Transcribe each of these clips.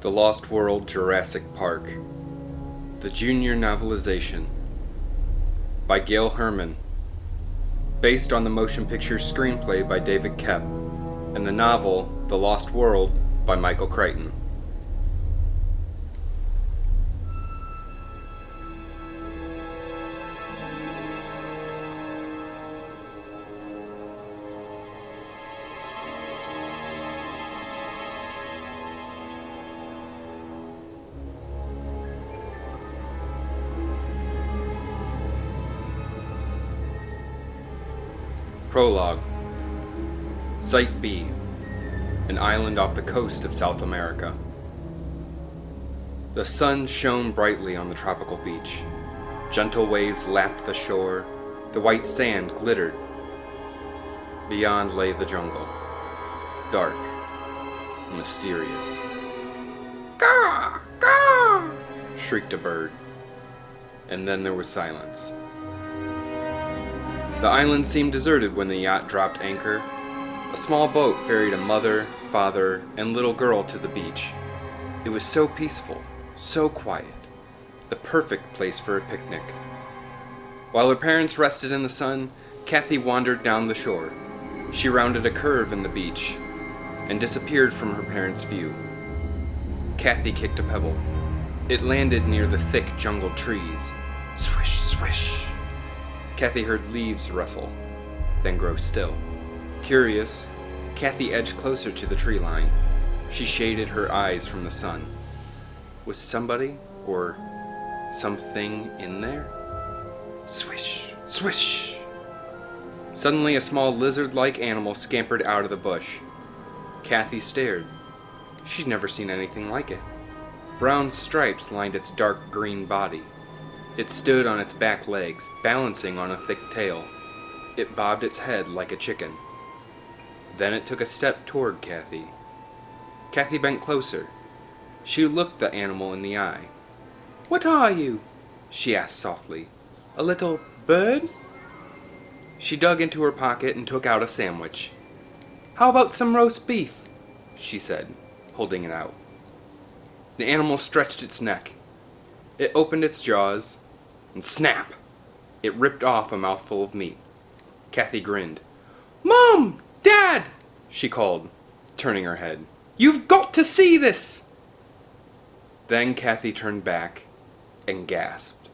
The Lost World Jurassic Park. The Junior Novelization. By Gail Herman. Based on the motion picture screenplay by David Kepp and the novel The Lost World by Michael Crichton. Prologue. Site B, an island off the coast of South America. The sun shone brightly on the tropical beach. Gentle waves lapped the shore. The white sand glittered. Beyond lay the jungle, dark, mysterious. "Caw! Caw!" shrieked a bird. And then there was silence. The island seemed deserted when the yacht dropped anchor. A small boat ferried a mother, father, and little girl to the beach. It was so peaceful, so quiet, the perfect place for a picnic. While her parents rested in the sun, Kathy wandered down the shore. She rounded a curve in the beach and disappeared from her parents' view. Kathy kicked a pebble. It landed near the thick jungle trees. Swish, swish. Kathy heard leaves rustle, then grow still. Curious, Kathy edged closer to the tree line. She shaded her eyes from the sun. Was somebody or something in there? Swish, swish. Suddenly a small lizard-like animal scampered out of the bush. Kathy stared. She'd never seen anything like it. Brown stripes lined its dark green body. It stood on its back legs, balancing on a thick tail. It bobbed its head like a chicken. Then it took a step toward Kathy. Kathy bent closer. She looked the animal in the eye. "What are you?" she asked softly. "A little bird?" She dug into her pocket and took out a sandwich. "How about some roast beef?" she said, holding it out. The animal stretched its neck. It opened its jaws, and snap! It ripped off a mouthful of meat. Kathy grinned. "Mom! Dad!" she called, turning her head. "You've got to see this!" Then Kathy turned back and gasped.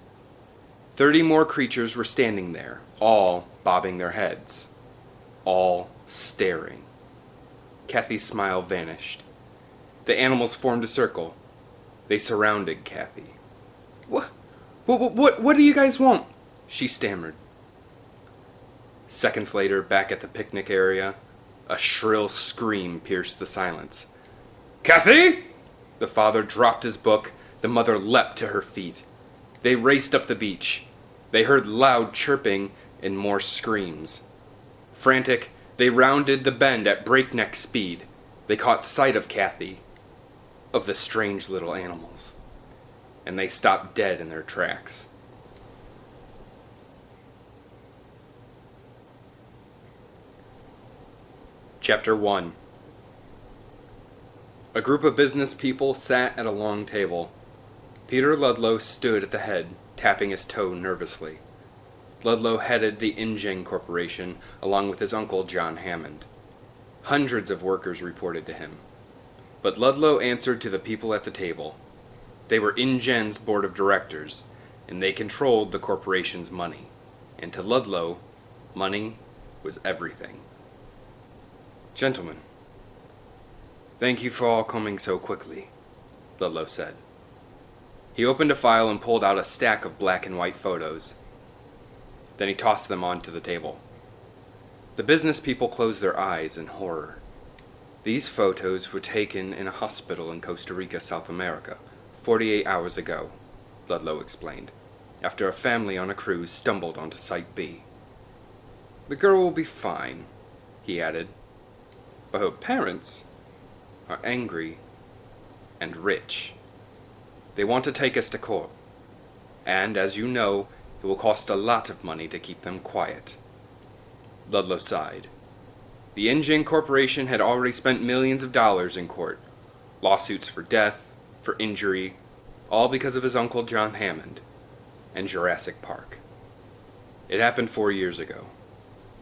30 more creatures were standing there, all bobbing their heads, all staring. Kathy's smile vanished. The animals formed a circle. They surrounded Kathy. What do you guys want?" she stammered. Seconds later, back at the picnic area, a shrill scream pierced the silence. "Kathy!" The father dropped his book. The mother leapt to her feet. They raced up the beach. They heard loud chirping and more screams. Frantic, they rounded the bend at breakneck speed. They caught sight of Kathy, of the strange little animals, and they stopped dead in their tracks. Chapter 1. A group of business people sat at a long table. Peter Ludlow stood at the head, tapping his toe nervously. Ludlow headed the InGen Corporation, along with his uncle John Hammond. Hundreds of workers reported to him. But Ludlow answered to the people at the table. They were InGen's board of directors, and they controlled the corporation's money. And to Ludlow, money was everything. "Gentlemen, thank you for all coming so quickly," Ludlow said. He opened a file and pulled out a stack of black and white photos. Then he tossed them onto the table. The business people closed their eyes in horror. These photos were taken in a hospital in Costa Rica, South America, 48 hours ago, Ludlow explained, after a family on a cruise stumbled onto Site B. "The girl will be fine," he added, "but her parents are angry and rich. They want to take us to court, and as you know, it will cost a lot of money to keep them quiet." Ludlow sighed. The InGen Corporation had already spent millions of dollars in court. Lawsuits for death, for injury, all because of his uncle John Hammond and Jurassic Park. It happened 4 years ago.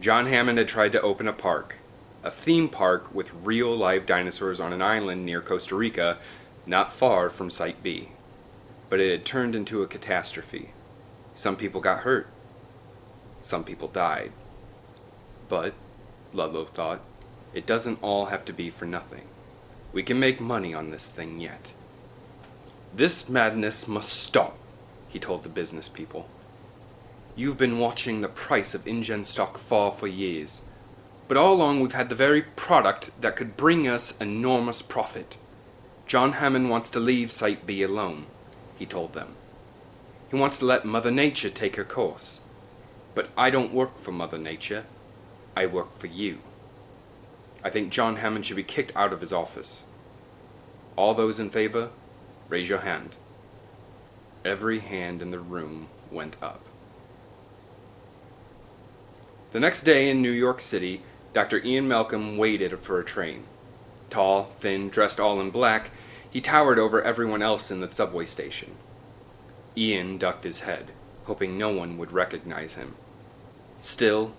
John Hammond had tried to open a park, a theme park with real live dinosaurs on an island near Costa Rica, not far from Site B. But it had turned into a catastrophe. Some people got hurt. Some people died. But, Ludlow thought, it doesn't all have to be for nothing. We can make money on this thing yet. This madness must stop, he told the business people. You've been watching the price of InGen stock fall for years, but all along we've had the very product that could bring us enormous profit. John Hammond wants to leave Site B alone, he told them. He wants to let Mother Nature take her course. But I don't work for Mother Nature. I work for you. I think John Hammond should be kicked out of his office. All those in favor, raise your hand. Every hand in the room went up. The next day in New York City, Dr. Ian Malcolm waited for a train. Tall, thin, dressed all in black, he towered over everyone else in the subway station. Ian ducked his head, hoping no one would recognize him. Still,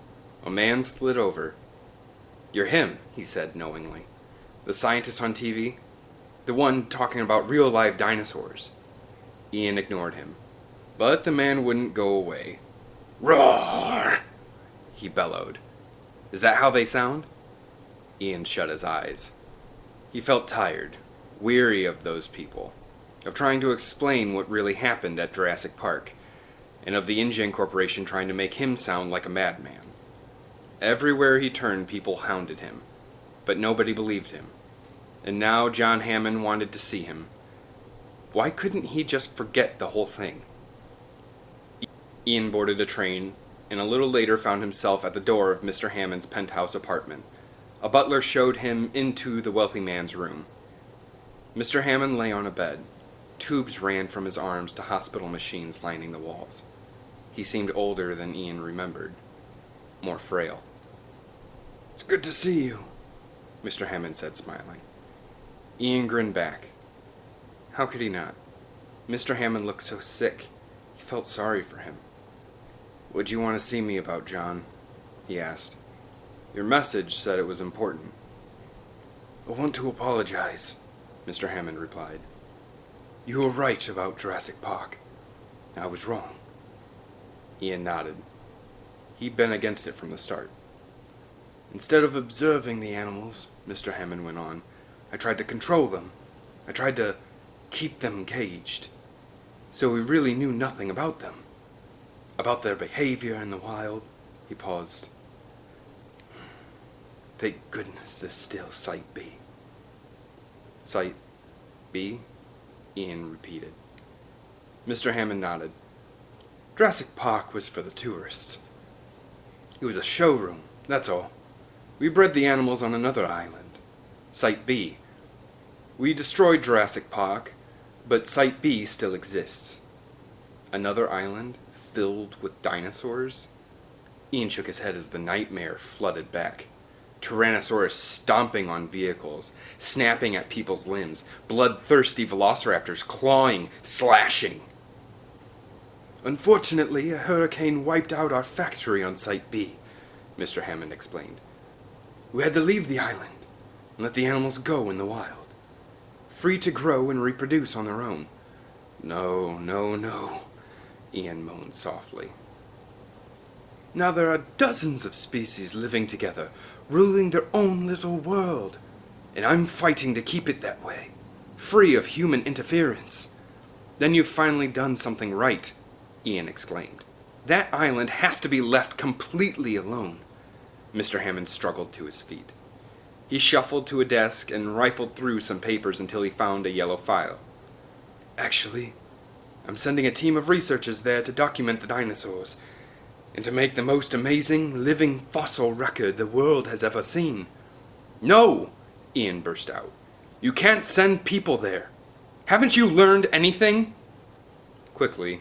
a man slid over. You're him, he said knowingly. The scientist on TV? The one talking about real live dinosaurs. Ian ignored him. But the man wouldn't go away. Roar! He bellowed. Is that how they sound? Ian shut his eyes. He felt tired, weary of those people, of trying to explain what really happened at Jurassic Park, and of the InGen Corporation trying to make him sound like a madman. Everywhere he turned, people hounded him, but nobody believed him. And now John Hammond wanted to see him. Why couldn't he just forget the whole thing? Ian boarded a train, and a little later found himself at the door of Mr. Hammond's penthouse apartment. A butler showed him into the wealthy man's room. Mr. Hammond lay on a bed. Tubes ran from his arms to hospital machines lining the walls. He seemed older than Ian remembered, more frail. It's good to see you, Mr. Hammond said, smiling. Ian grinned back. How could he not? Mr. Hammond looked so sick. He felt sorry for him. What'd you want to see me about, John? He asked. Your message said it was important. I want to apologize, Mr. Hammond replied. You were right about Jurassic Park. I was wrong. Ian nodded. He'd been against it from the start. Instead of observing the animals, Mr. Hammond went on, I tried to control them. I tried to keep them caged. So we really knew nothing about them. About their behavior in the wild. He paused. Thank goodness there's still Site B. Site B? Ian repeated. Mr. Hammond nodded. Jurassic Park was for the tourists. It was a showroom, that's all. We bred the animals on another island, Site B. We destroyed Jurassic Park, but Site B still exists. Another island filled with dinosaurs? Ian shook his head as the nightmare flooded back. Tyrannosaurus stomping on vehicles, snapping at people's limbs, bloodthirsty velociraptors clawing, slashing. Unfortunately, a hurricane wiped out our factory on Site B, Mr. Hammond explained. We had to leave the island and let the animals go in the wild, free to grow and reproduce on their own. No, Ian moaned softly. Now there are dozens of species living together, ruling their own little world, and I'm fighting to keep it that way, free of human interference. Then you've finally done something right, Ian exclaimed. That island has to be left completely alone. Mr. Hammond struggled to his feet. He shuffled to a desk and rifled through some papers until he found a yellow file. Actually, I'm sending a team of researchers there to document the dinosaurs, and to make the most amazing living fossil record the world has ever seen. No, Ian burst out. You can't send people there. Haven't you learned anything? Quickly,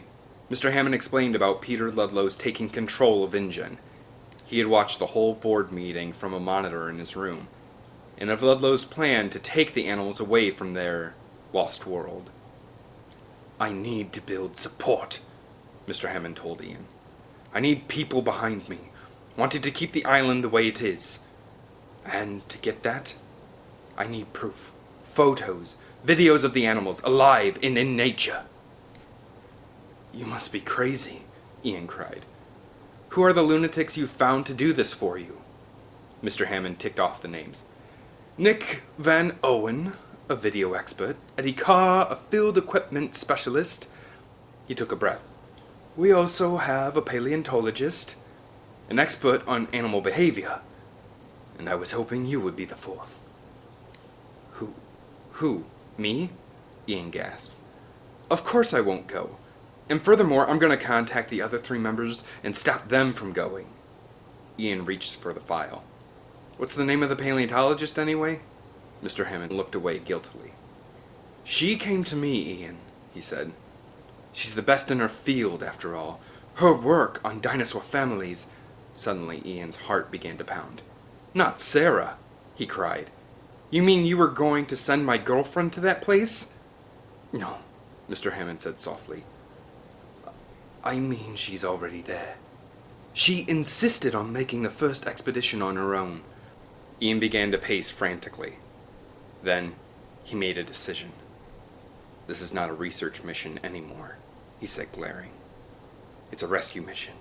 Mr. Hammond explained about Peter Ludlow's taking control of InGen. He had watched the whole board meeting from a monitor in his room, and of Ludlow's plan to take the animals away from their lost world. I need to build support, Mr. Hammond told Ian. I need people behind me, wanting to keep the island the way it is. And to get that, I need proof. Photos, videos of the animals, alive and in nature. You must be crazy, Ian cried. Who are the lunatics you found to do this for you? Mr. Hammond ticked off the names. Nick Van Owen, a video expert. Eddie Carr, a field equipment specialist. He took a breath. We also have a paleontologist, an expert on animal behavior. And I was hoping you would be the fourth. Who? Me? Ian gasped. Of course I won't go. And furthermore, I'm going to contact the other 3 members and stop them from going. Ian reached for the file. What's the name of the paleontologist anyway? Mr. Hammond looked away guiltily. She came to me, Ian, he said. She's the best in her field, after all. Her work on dinosaur families. Suddenly, Ian's heart began to pound. Not Sarah, he cried. You mean you were going to send my girlfriend to that place? No, Mr. Hammond said softly. I mean she's already there. She insisted on making the first expedition on her own. Ian began to pace frantically. Then he made a decision. This is not a research mission anymore, he said, glaring. It's a rescue mission,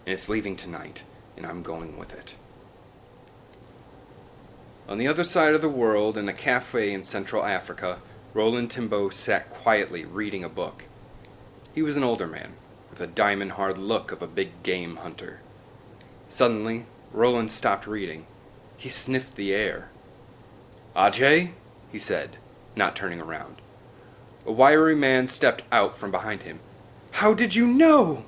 and it's leaving tonight, and I'm going with it. On the other side of the world, in a cafe in Central Africa, Roland Timbo sat quietly reading a book. He was an older man, with a diamond-hard look of a big game hunter. Suddenly, Roland stopped reading. He sniffed the air. Ajay, he said, not turning around. A wiry man stepped out from behind him. How did you know?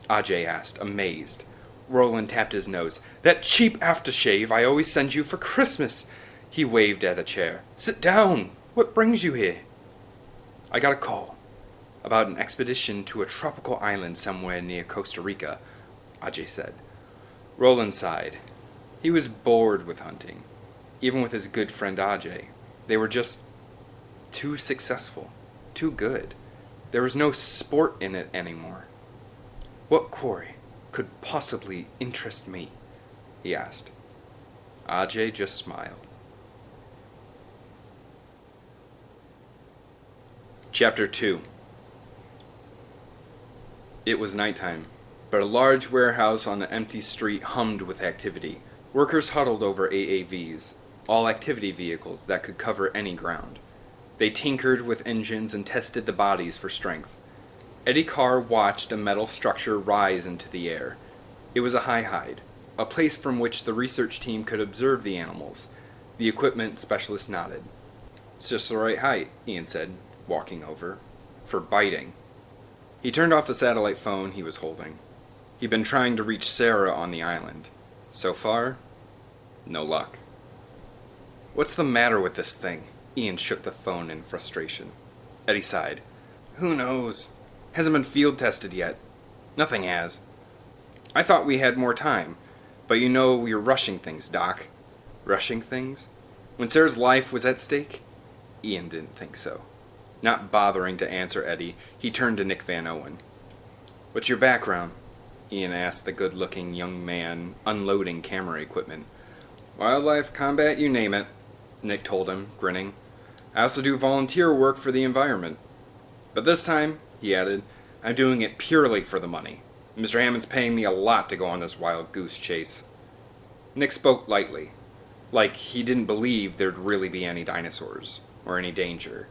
Ajay asked, amazed. Roland tapped his nose. That cheap aftershave I always send you for Christmas. He waved at a chair. Sit down. What brings you here? I got a call about an expedition to a tropical island somewhere near Costa Rica, Ajay said. Roland sighed. He was bored with hunting. Even with his good friend Ajay, they were just too successful, too good. There was no sport in it anymore. What quarry could possibly interest me? He asked. Ajay just smiled. Chapter 2. It was nighttime, but a large warehouse on an empty street hummed with activity. Workers huddled over AAVs, all activity vehicles that could cover any ground. They tinkered with engines and tested the bodies for strength. Eddie Carr watched a metal structure rise into the air. It was a high-hide, a place from which the research team could observe the animals. The equipment specialist nodded. It's just the right height, Ian said, walking over. For biting. He turned off the satellite phone he was holding. He'd been trying to reach Sarah on the island. So far, no luck. What's the matter with this thing? Ian shook the phone in frustration. Eddie sighed. Who knows? Hasn't been field tested yet. Nothing has. I thought we had more time, but you know we're rushing things, Doc. Rushing things? When Sarah's life was at stake? Ian didn't think so. Not bothering to answer Eddie, he turned to Nick Van Owen. What's your background? Ian asked the good-looking young man, unloading camera equipment. Wildlife, combat, you name it, Nick told him, grinning. I also do volunteer work for the environment. But this time, he added, I'm doing it purely for the money. Mr. Hammond's paying me a lot to go on this wild goose chase. Nick spoke lightly, like he didn't believe there'd really be any dinosaurs, or any danger.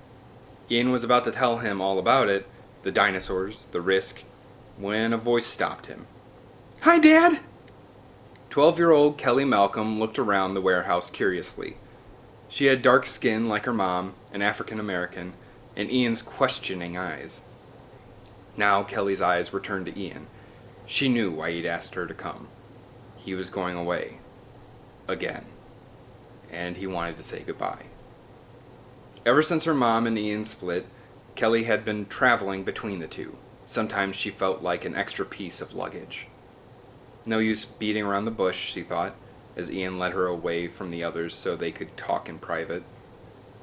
Ian was about to tell him all about it, the dinosaurs, the risk, when a voice stopped him. Hi, Dad! 12-year-old Kelly Malcolm looked around the warehouse curiously. She had dark skin like her mom, an African American, and Ian's questioning eyes. Now Kelly's eyes were turned to Ian. She knew why he'd asked her to come. He was going away. Again. And he wanted to say goodbye. Ever since her mom and Ian split, Kelly had been traveling between the two. Sometimes she felt like an extra piece of luggage. No use beating around the bush, she thought, as Ian led her away from the others so they could talk in private.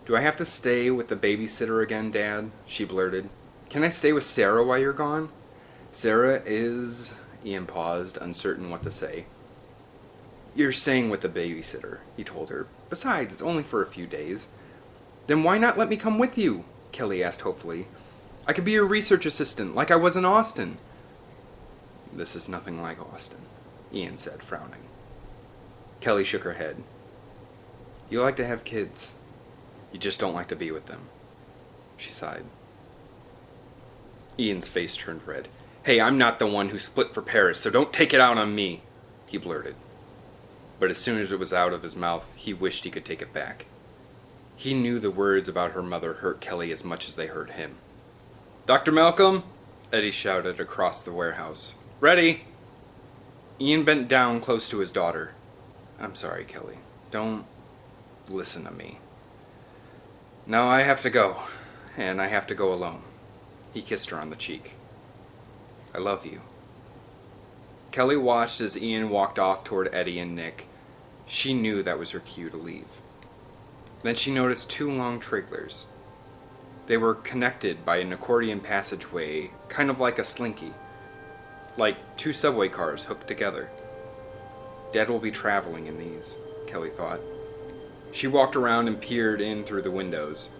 Do I have to stay with the babysitter again, Dad? She blurted. Can I stay with Sarah while you're gone? Sarah is... Ian paused, uncertain what to say. You're staying with the babysitter, he told her. Besides, it's only for a few days. Then why not let me come with you? Kelly asked hopefully. I could be your research assistant, like I was in Austin. This is nothing like Austin, Ian said, frowning. Kelly shook her head. You like to have kids. You just don't like to be with them. She sighed. Ian's face turned red. Hey, I'm not the one who split for Paris, so don't take it out on me, he blurted. But as soon as it was out of his mouth, he wished he could take it back. He knew the words about her mother hurt Kelly as much as they hurt him. Dr. Malcolm, Eddie shouted across the warehouse. Ready! Ian bent down close to his daughter. I'm sorry, Kelly. Don't listen to me. No, I have to go, and I have to go alone. He kissed her on the cheek. I love you. Kelly watched as Ian walked off toward Eddie and Nick. She knew that was her cue to leave. Then she noticed two long trailers. They were connected by an accordion passageway, kind of like a slinky. Like two subway cars hooked together. Dad will be traveling in these, Kelly thought. She walked around and peered in through the windows.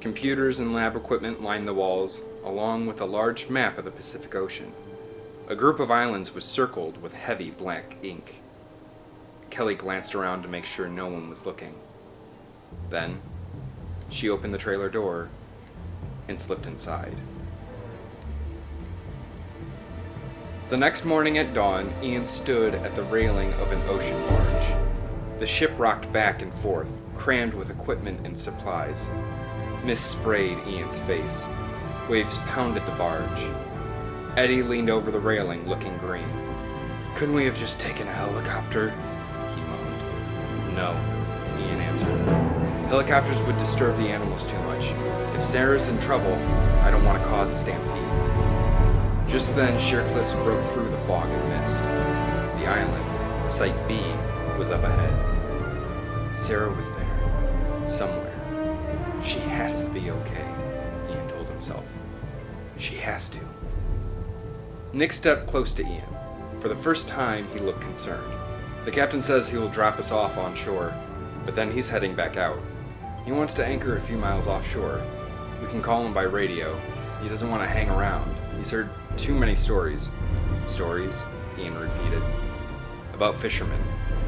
Computers and lab equipment lined the walls, along with a large map of the Pacific Ocean. A group of islands was circled with heavy black ink. Kelly glanced around to make sure no one was looking. Then, she opened the trailer door and slipped inside. The next morning at dawn, Ian stood at the railing of an ocean barge. The ship rocked back and forth, crammed with equipment and supplies. Mist sprayed Ian's face. Waves pounded the barge. Eddie leaned over the railing, looking green. Couldn't we have just taken a helicopter? He moaned. No, Ian answered. Helicopters would disturb the animals too much. If Sarah's in trouble, I don't want to cause a stampede. Just then, sheer cliffs broke through the fog and mist. The island, Site B, was up ahead. Sarah was there, somewhere. She has to be okay, Ian told himself. She has to. Nick stepped close to Ian. For the first time, he looked concerned. The captain says he will drop us off on shore, but then he's heading back out. He wants to anchor a few miles offshore. We can call him by radio. He doesn't want to hang around. He's heard too many stories. Stories? Ian repeated. About fishermen,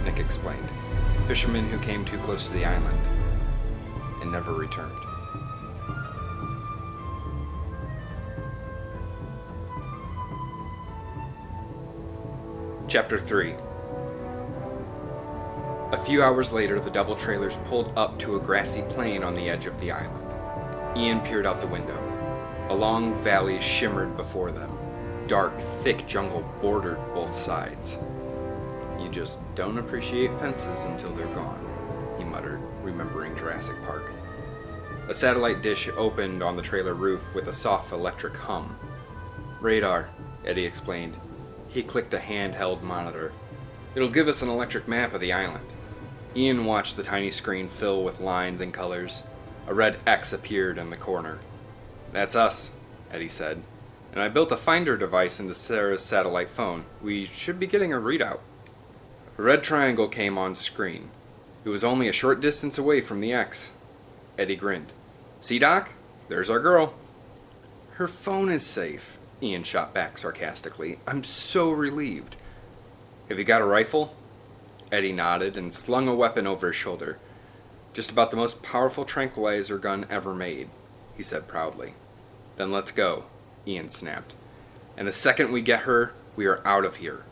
Nick explained. Fishermen who came too close to the island and never returned. Chapter 3. A few hours later, the double trailers pulled up to a grassy plain on the edge of the island. Ian peered out the window. A long valley shimmered before them. Dark, thick jungle bordered both sides. You just don't appreciate fences until they're gone, he muttered, remembering Jurassic Park. A satellite dish opened on the trailer roof with a soft electric hum. Radar, Eddie explained. He clicked a handheld monitor. It'll give us an electric map of the island. Ian watched the tiny screen fill with lines and colors. A red X appeared in the corner. That's us, Eddie said. And I built a finder device into Sarah's satellite phone. We should be getting a readout. A red triangle came on screen. It was only a short distance away from the X. Eddie grinned. See, Doc? There's our girl. Her phone is safe, Ian shot back sarcastically. I'm so relieved. Have you got a rifle? Eddie nodded and slung a weapon over his shoulder. Just about the most powerful tranquilizer gun ever made, he said proudly. Then let's go, Ian snapped. And the second we get her, we are out of here.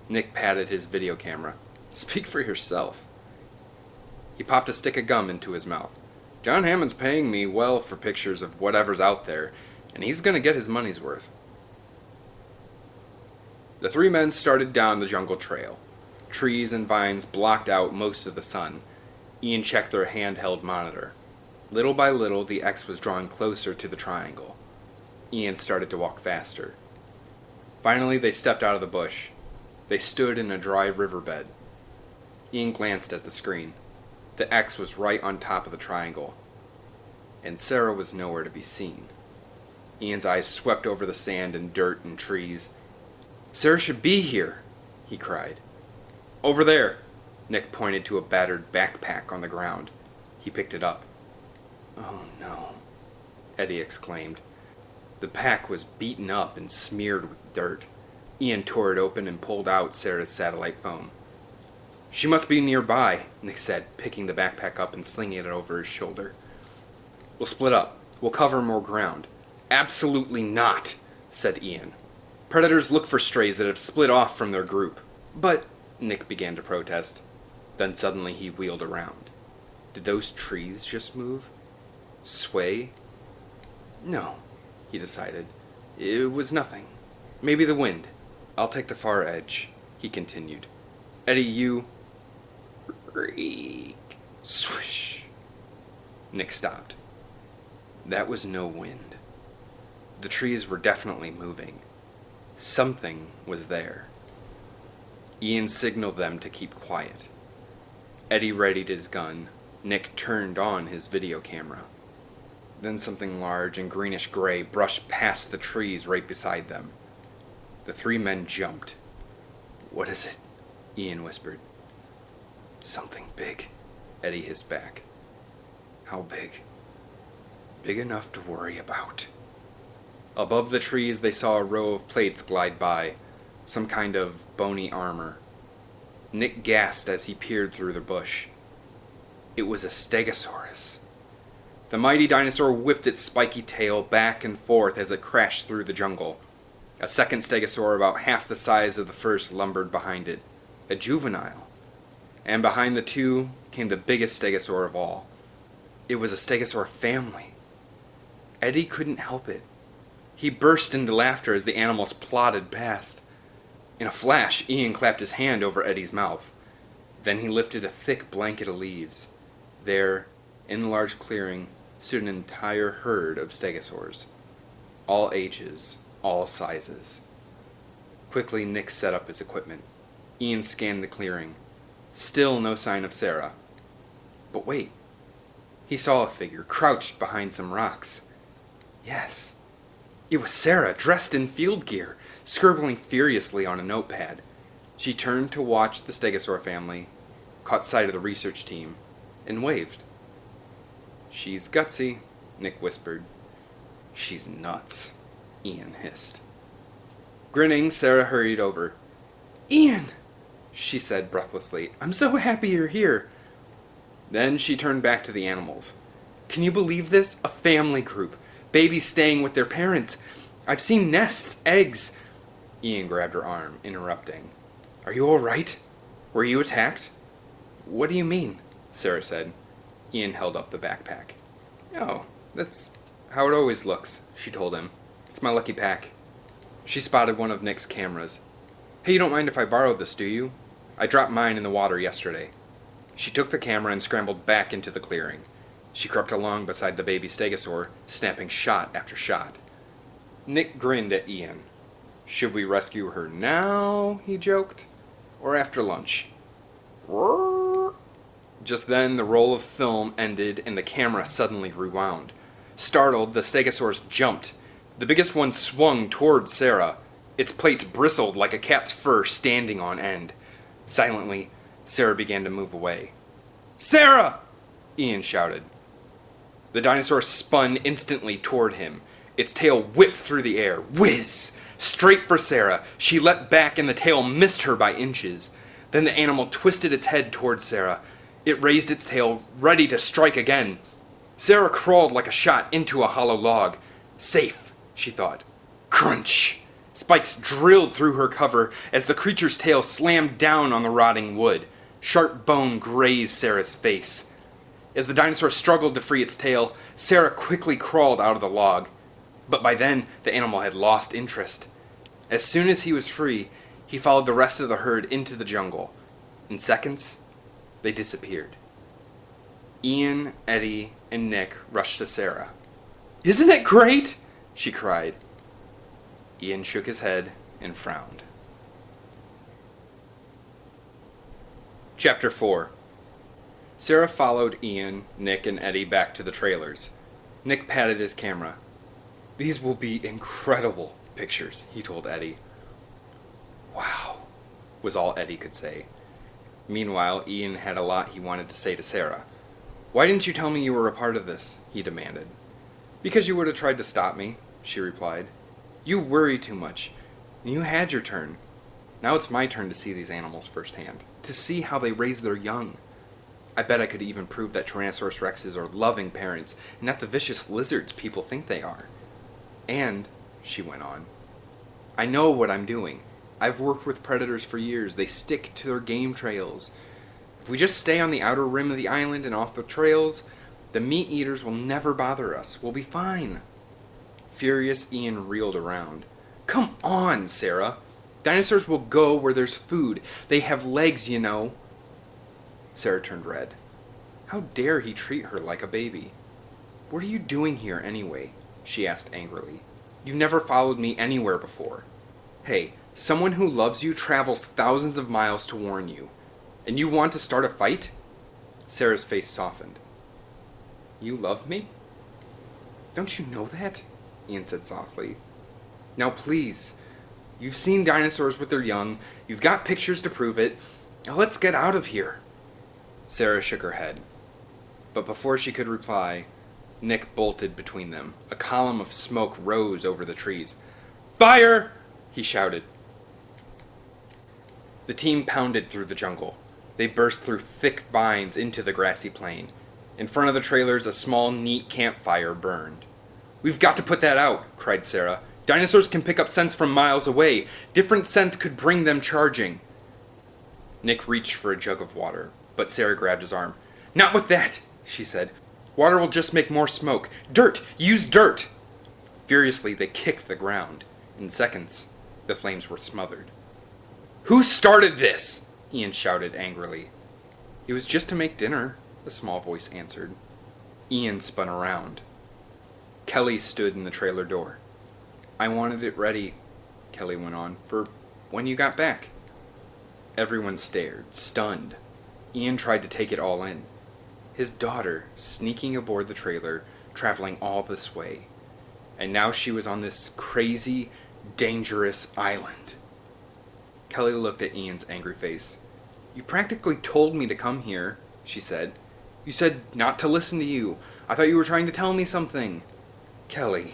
Nick patted his video camera. Speak for yourself. He popped a stick of gum into his mouth. John Hammond's paying me well for pictures of whatever's out there, and he's going to get his money's worth. The three men started down the jungle trail. Trees and vines blocked out most of the sun. Ian checked their handheld monitor. Little by little, the X was drawing closer to the triangle. Ian started to walk faster. Finally, they stepped out of the bush. They stood in a dry riverbed. Ian glanced at the screen. The X was right on top of the triangle, and Sarah was nowhere to be seen. Ian's eyes swept over the sand and dirt and trees. "Sarah should be here," he cried. "Over there." Nick pointed to a battered backpack on the ground. He picked it up. "Oh no," Eddie exclaimed. The pack was beaten up and smeared with dirt. Ian tore it open and pulled out Sarah's satellite phone. "She must be nearby," Nick said, picking the backpack up and slinging it over his shoulder. "We'll split up. We'll cover more ground." "Absolutely not," said Ian. "Predators look for strays that have split off from their group." "But," Nick began to protest. Then suddenly he wheeled around. Did those trees just move? Sway? No, he decided. It was nothing. Maybe the wind. "I'll take the far edge," he continued. "Eddie, you..." Reek. Swish. Nick stopped. That was no wind. The trees were definitely moving. Something was there. Ian signaled them to keep quiet. Eddie readied his gun. Nick turned on his video camera. Then something large and greenish-gray brushed past the trees right beside them. The three men jumped. "What is it?" Ian whispered. "Something big," Eddie hissed back. "How big?" "Big enough to worry about." Above the trees they saw a row of plates glide by, some kind of bony armor. Nick gasped as he peered through the bush. It was a stegosaurus. The mighty dinosaur whipped its spiky tail back and forth as it crashed through the jungle. A second stegosaur about half the size of the first lumbered behind it, a juvenile. And behind the two came the biggest stegosaur of all. It was a stegosaur family. Eddie couldn't help it. He burst into laughter as the animals plodded past. In a flash, Ian clapped his hand over Eddie's mouth. Then he lifted a thick blanket of leaves. There, in the large clearing, stood an entire herd of stegosaurs. All ages, all sizes. Quickly, Nick set up his equipment. Ian scanned the clearing. Still no sign of Sarah. But wait. He saw a figure crouched behind some rocks. Yes. It was Sarah, dressed in field gear, scribbling furiously on a notepad. She turned to watch the stegosaur family, caught sight of the research team, and waved. "She's gutsy," Nick whispered. "She's nuts," Ian hissed. Grinning, Sarah hurried over. "Ian," she said breathlessly, "I'm so happy you're here." Then she turned back to the animals. "Can you believe this? A family group. Babies staying with their parents. I've seen nests, eggs." Ian grabbed her arm, interrupting. "Are you all right? Were you attacked?" "What do you mean?" Sarah said. Ian held up the backpack. "Oh, that's how it always looks," she told him. "It's my lucky pack." She spotted one of Nick's cameras. "Hey, you don't mind if I borrow this, do you? I dropped mine in the water yesterday." She took the camera and scrambled back into the clearing. She crept along beside the baby stegosaur, snapping shot after shot. Nick grinned at Ian. "Should we rescue her now?" he joked. "Or after lunch?" Just then, the roll of film ended and the camera suddenly rewound. Startled, the stegosaurs jumped. The biggest one swung toward Sarah. Its plates bristled like a cat's fur standing on end. Silently, Sarah began to move away. "Sarah!" Ian shouted. The dinosaur spun instantly toward him. Its tail whipped through the air. Whiz! Straight for Sarah. She leapt back and the tail missed her by inches. Then the animal twisted its head toward Sarah. It raised its tail, ready to strike again. Sarah crawled like a shot into a hollow log. Safe, she thought. Crunch! Spikes drilled through her cover as the creature's tail slammed down on the rotting wood. Sharp bone grazed Sarah's face. As the dinosaur struggled to free its tail, Sarah quickly crawled out of the log. But by then, the animal had lost interest. As soon as he was free, he followed the rest of the herd into the jungle. In seconds, they disappeared. Ian, Eddie, and Nick rushed to Sarah. "Isn't it great?" she cried. Ian shook his head and frowned. Chapter 4. Sarah followed Ian, Nick, and Eddie back to the trailers. Nick patted his camera. These will be incredible pictures, he told Eddie. Wow, was all Eddie could say. Meanwhile, Ian had a lot he wanted to say to Sarah. Why didn't you tell me you were a part of this? He demanded. Because you would have tried to stop me, she replied. You worry too much. You had your turn. Now it's my turn to see these animals firsthand, to see how they raise their young. I bet I could even prove that Tyrannosaurus rexes are loving parents, and not the vicious lizards people think they are. And, she went on, I know what I'm doing. I've worked with predators for years. They stick to their game trails. If we just stay on the outer rim of the island and off the trails, the meat eaters will never bother us. We'll be fine. Furious, Ian reeled around. Come on, Sarah. Dinosaurs will go where there's food. They have legs, you know. Sarah turned red. How dare he treat her like a baby? What are you doing here anyway? She asked angrily. You've never followed me anywhere before. Hey, someone who loves you travels thousands of miles to warn you. And you want to start a fight? Sarah's face softened. You love me? Don't you know that? Ian said softly. Now please, you've seen dinosaurs with their young. You've got pictures to prove it. Now let's get out of here. Sarah shook her head. But before she could reply, Nick bolted between them. A column of smoke rose over the trees. Fire! He shouted. The team pounded through the jungle. They burst through thick vines into the grassy plain. In front of the trailers, a small, neat campfire burned. We've got to put that out, cried Sarah. Dinosaurs can pick up scents from miles away. Different scents could bring them charging. Nick reached for a jug of water, but Sarah grabbed his arm. Not with that, she said. Water will just make more smoke. Dirt! Use dirt! Furiously, they kicked the ground. In seconds, the flames were smothered. Who started this? Ian shouted angrily. It was just to make dinner, a small voice answered. Ian spun around. Kelly stood in the trailer door. I wanted it ready, Kelly went on, for when you got back. Everyone stared, stunned. Ian tried to take it all in. His daughter sneaking aboard the trailer, traveling all this way. And now she was on this crazy, dangerous island. Kelly looked at Ian's angry face. You practically told me to come here, she said. You said not to listen to you. I thought you were trying to tell me something. Kelly,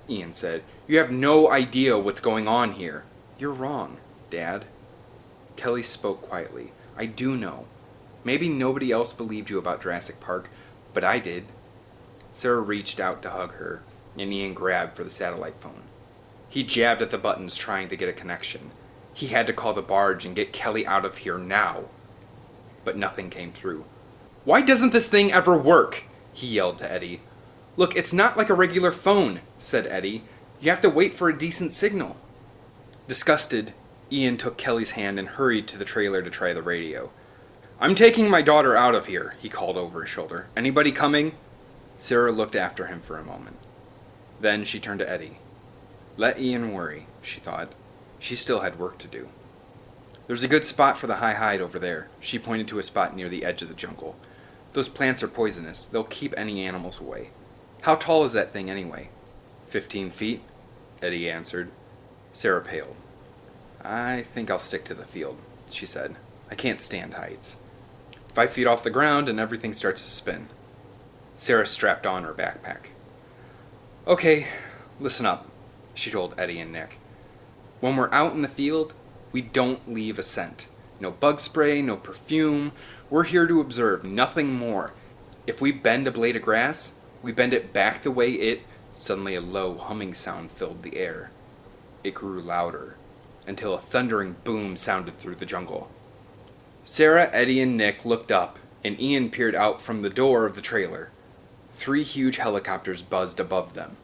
Ian said, you have no idea what's going on here. You're wrong, Dad. Kelly spoke quietly. I do know. Maybe nobody else believed you about Jurassic Park, but I did. Sarah reached out to hug her, and Ian grabbed for the satellite phone. He jabbed at the buttons trying to get a connection. He had to call the barge and get Kelly out of here now. But nothing came through. Why doesn't this thing ever work? He yelled to Eddie. Look, it's not like a regular phone, said Eddie. You have to wait for a decent signal. Disgusted, Ian took Kelly's hand and hurried to the trailer to try the radio. I'm taking my daughter out of here, he called over his shoulder. Anybody coming? Sarah looked after him for a moment. Then she turned to Eddie. Let Ian worry, she thought. She still had work to do. There's a good spot for the high hide over there. She pointed to a spot near the edge of the jungle. Those plants are poisonous. They'll keep any animals away. How tall is that thing anyway? 15 feet, Eddie answered. Sarah paled. I think I'll stick to the field, she said. I can't stand heights. 5 feet off the ground and everything starts to spin. Sarah strapped on her backpack. Okay, listen up, she told Eddie and Nick. When we're out in the field, we don't leave a scent. No bug spray, no perfume. We're here to observe, nothing more. If we bend a blade of grass, we bend it back the way it... Suddenly a low humming sound filled the air. It grew louder, until a thundering boom sounded through the jungle. Sarah, Eddie, and Nick looked up, and Ian peered out from the door of the trailer. 3 huge helicopters buzzed above them.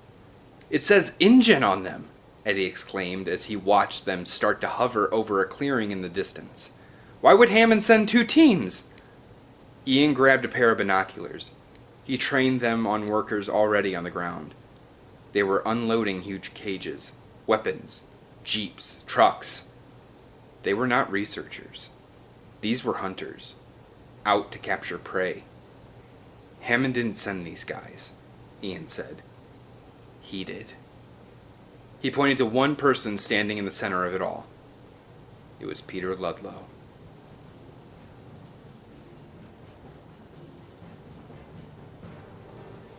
It says engine on them, Eddie exclaimed as he watched them start to hover over a clearing in the distance. Why would Hammond send 2 teams? Ian grabbed a pair of binoculars. He trained them on workers already on the ground. They were unloading huge cages, weapons, jeeps, trucks. They were not researchers. These were hunters, out to capture prey. Hammond didn't send these guys, Ian said. He did. He pointed to one person standing in the center of it all. It was Peter Ludlow.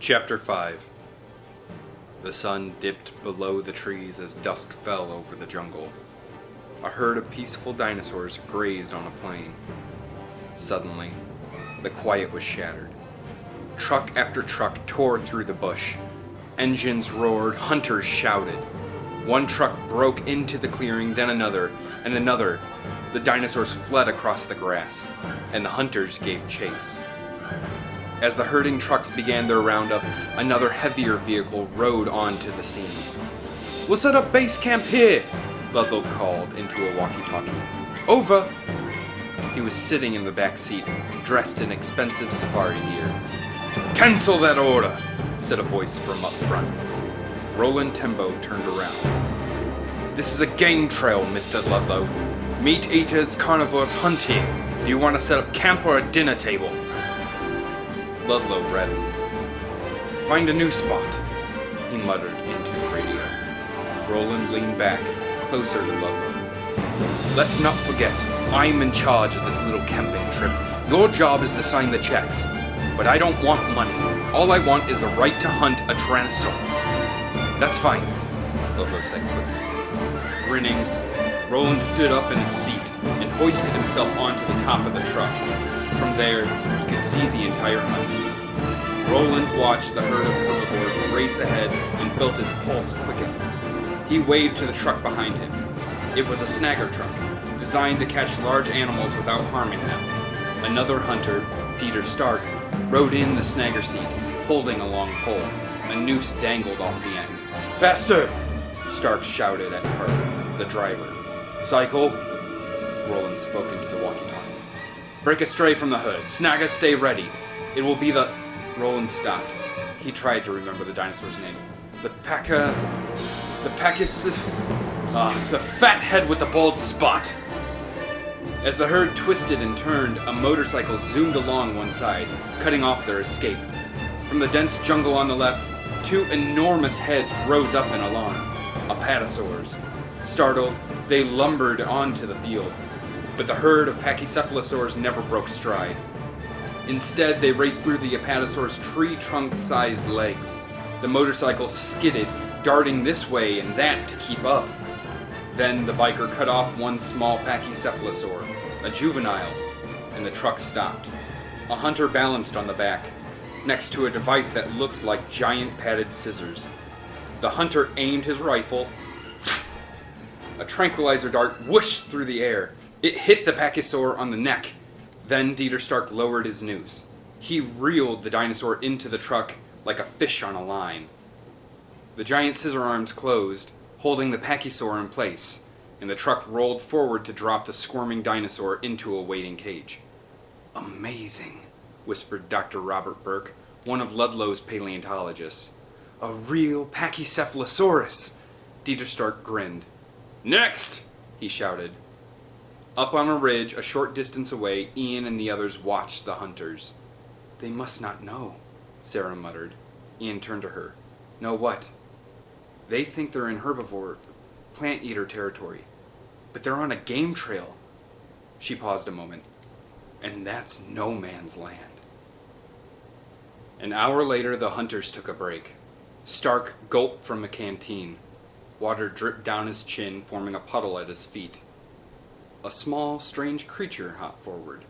Chapter 5. The sun dipped below the trees as dusk fell over the jungle. A herd of peaceful dinosaurs grazed on a plain. Suddenly, the quiet was shattered. Truck after truck tore through the bush. Engines roared, hunters shouted. One truck broke into the clearing, then another, and another. The dinosaurs fled across the grass, and the hunters gave chase. As the herding trucks began their roundup, another heavier vehicle rode onto the scene. "We'll set up base camp here," Ludlow called into a walkie-talkie. "Over." He was sitting in the back seat, dressed in expensive safari gear. "Cancel that order," said a voice from up front. Roland Tembo turned around. "This is a game trail, Mr. Ludlow. Meat eaters, carnivores hunt here. Do you want to set up camp or a dinner table?" Ludlow reddened. "Find a new spot," he muttered into the radio. Roland leaned back, closer to Ludlow. "Let's not forget, I'm in charge of this little camping trip. Your job is to sign the checks. But I don't want money. All I want is the right to hunt a Tyrannosaur." "That's fine," Ludlow said quickly. Grinning, Roland stood up in his seat and hoisted himself onto the top of the truck. From there, he could see the entire hunt. Roland watched the herd of herbivores race ahead and felt his pulse quicken. He waved to the truck behind him. It was a snagger truck, designed to catch large animals without harming them. Another hunter, Dieter Stark, rode in the snagger seat, holding a long pole. A noose dangled off the end. "Faster!" Stark shouted at Carter, the driver. "Cycle," Roland spoke into the walkie-talkie. "Break a stray from the hood. Snagger, stay ready. It will be the..." Roland stopped. He tried to remember the dinosaur's name. The fat head with the bald spot. As the herd twisted and turned, a motorcycle zoomed along one side, cutting off their escape. From the dense jungle on the left, two enormous heads rose up in alarm. Apatosaurs. Startled, they lumbered onto the field. But the herd of pachycephalosaurs never broke stride. Instead, they raced through the apatosaur's tree-trunk-sized legs. The motorcycle skidded, darting this way and that to keep up. Then the biker cut off one small pachycephalosaur, a juvenile, and the truck stopped. A hunter balanced on the back, next to a device that looked like giant padded scissors. The hunter aimed his rifle. A tranquilizer dart whooshed through the air. It hit the pachysaur on the neck. Then Dieter Stark lowered his noose. He reeled the dinosaur into the truck like a fish on a line. The giant scissor arms closed, holding the pachysaur in place, and the truck rolled forward to drop the squirming dinosaur into a waiting cage. "Amazing," whispered Dr. Robert Burke, one of Ludlow's paleontologists. "A real Pachycephalosaurus!" Dieter Stark grinned. "Next!" he shouted. Up on a ridge, a short distance away, Ian and the others watched the hunters. "They must not know," Sarah muttered. Ian turned to her. "Know what?" "They think they're in herbivore, plant-eater territory. But they're on a game trail." She paused a moment. "And that's no man's land." An hour later, the hunters took a break. Stark gulped from a canteen. Water dripped down his chin, forming a puddle at his feet. A small, strange creature hopped forward.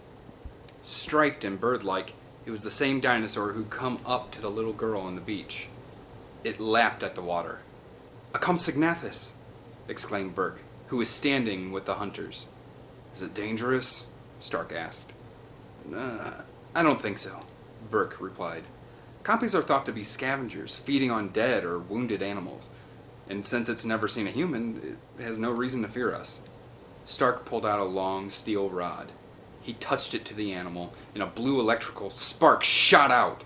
Striped and bird-like, it was the same dinosaur who'd come up to the little girl on the beach. It lapped at the water. "A Compsognathus!" exclaimed Burke, who was standing with the hunters. "Is it dangerous?" Stark asked. I don't think so," Burke replied. "Compies are thought to be scavengers, feeding on dead or wounded animals. And since it's never seen a human, it has no reason to fear us." Stark pulled out a long steel rod. He touched it to the animal, and a blue electrical spark shot out.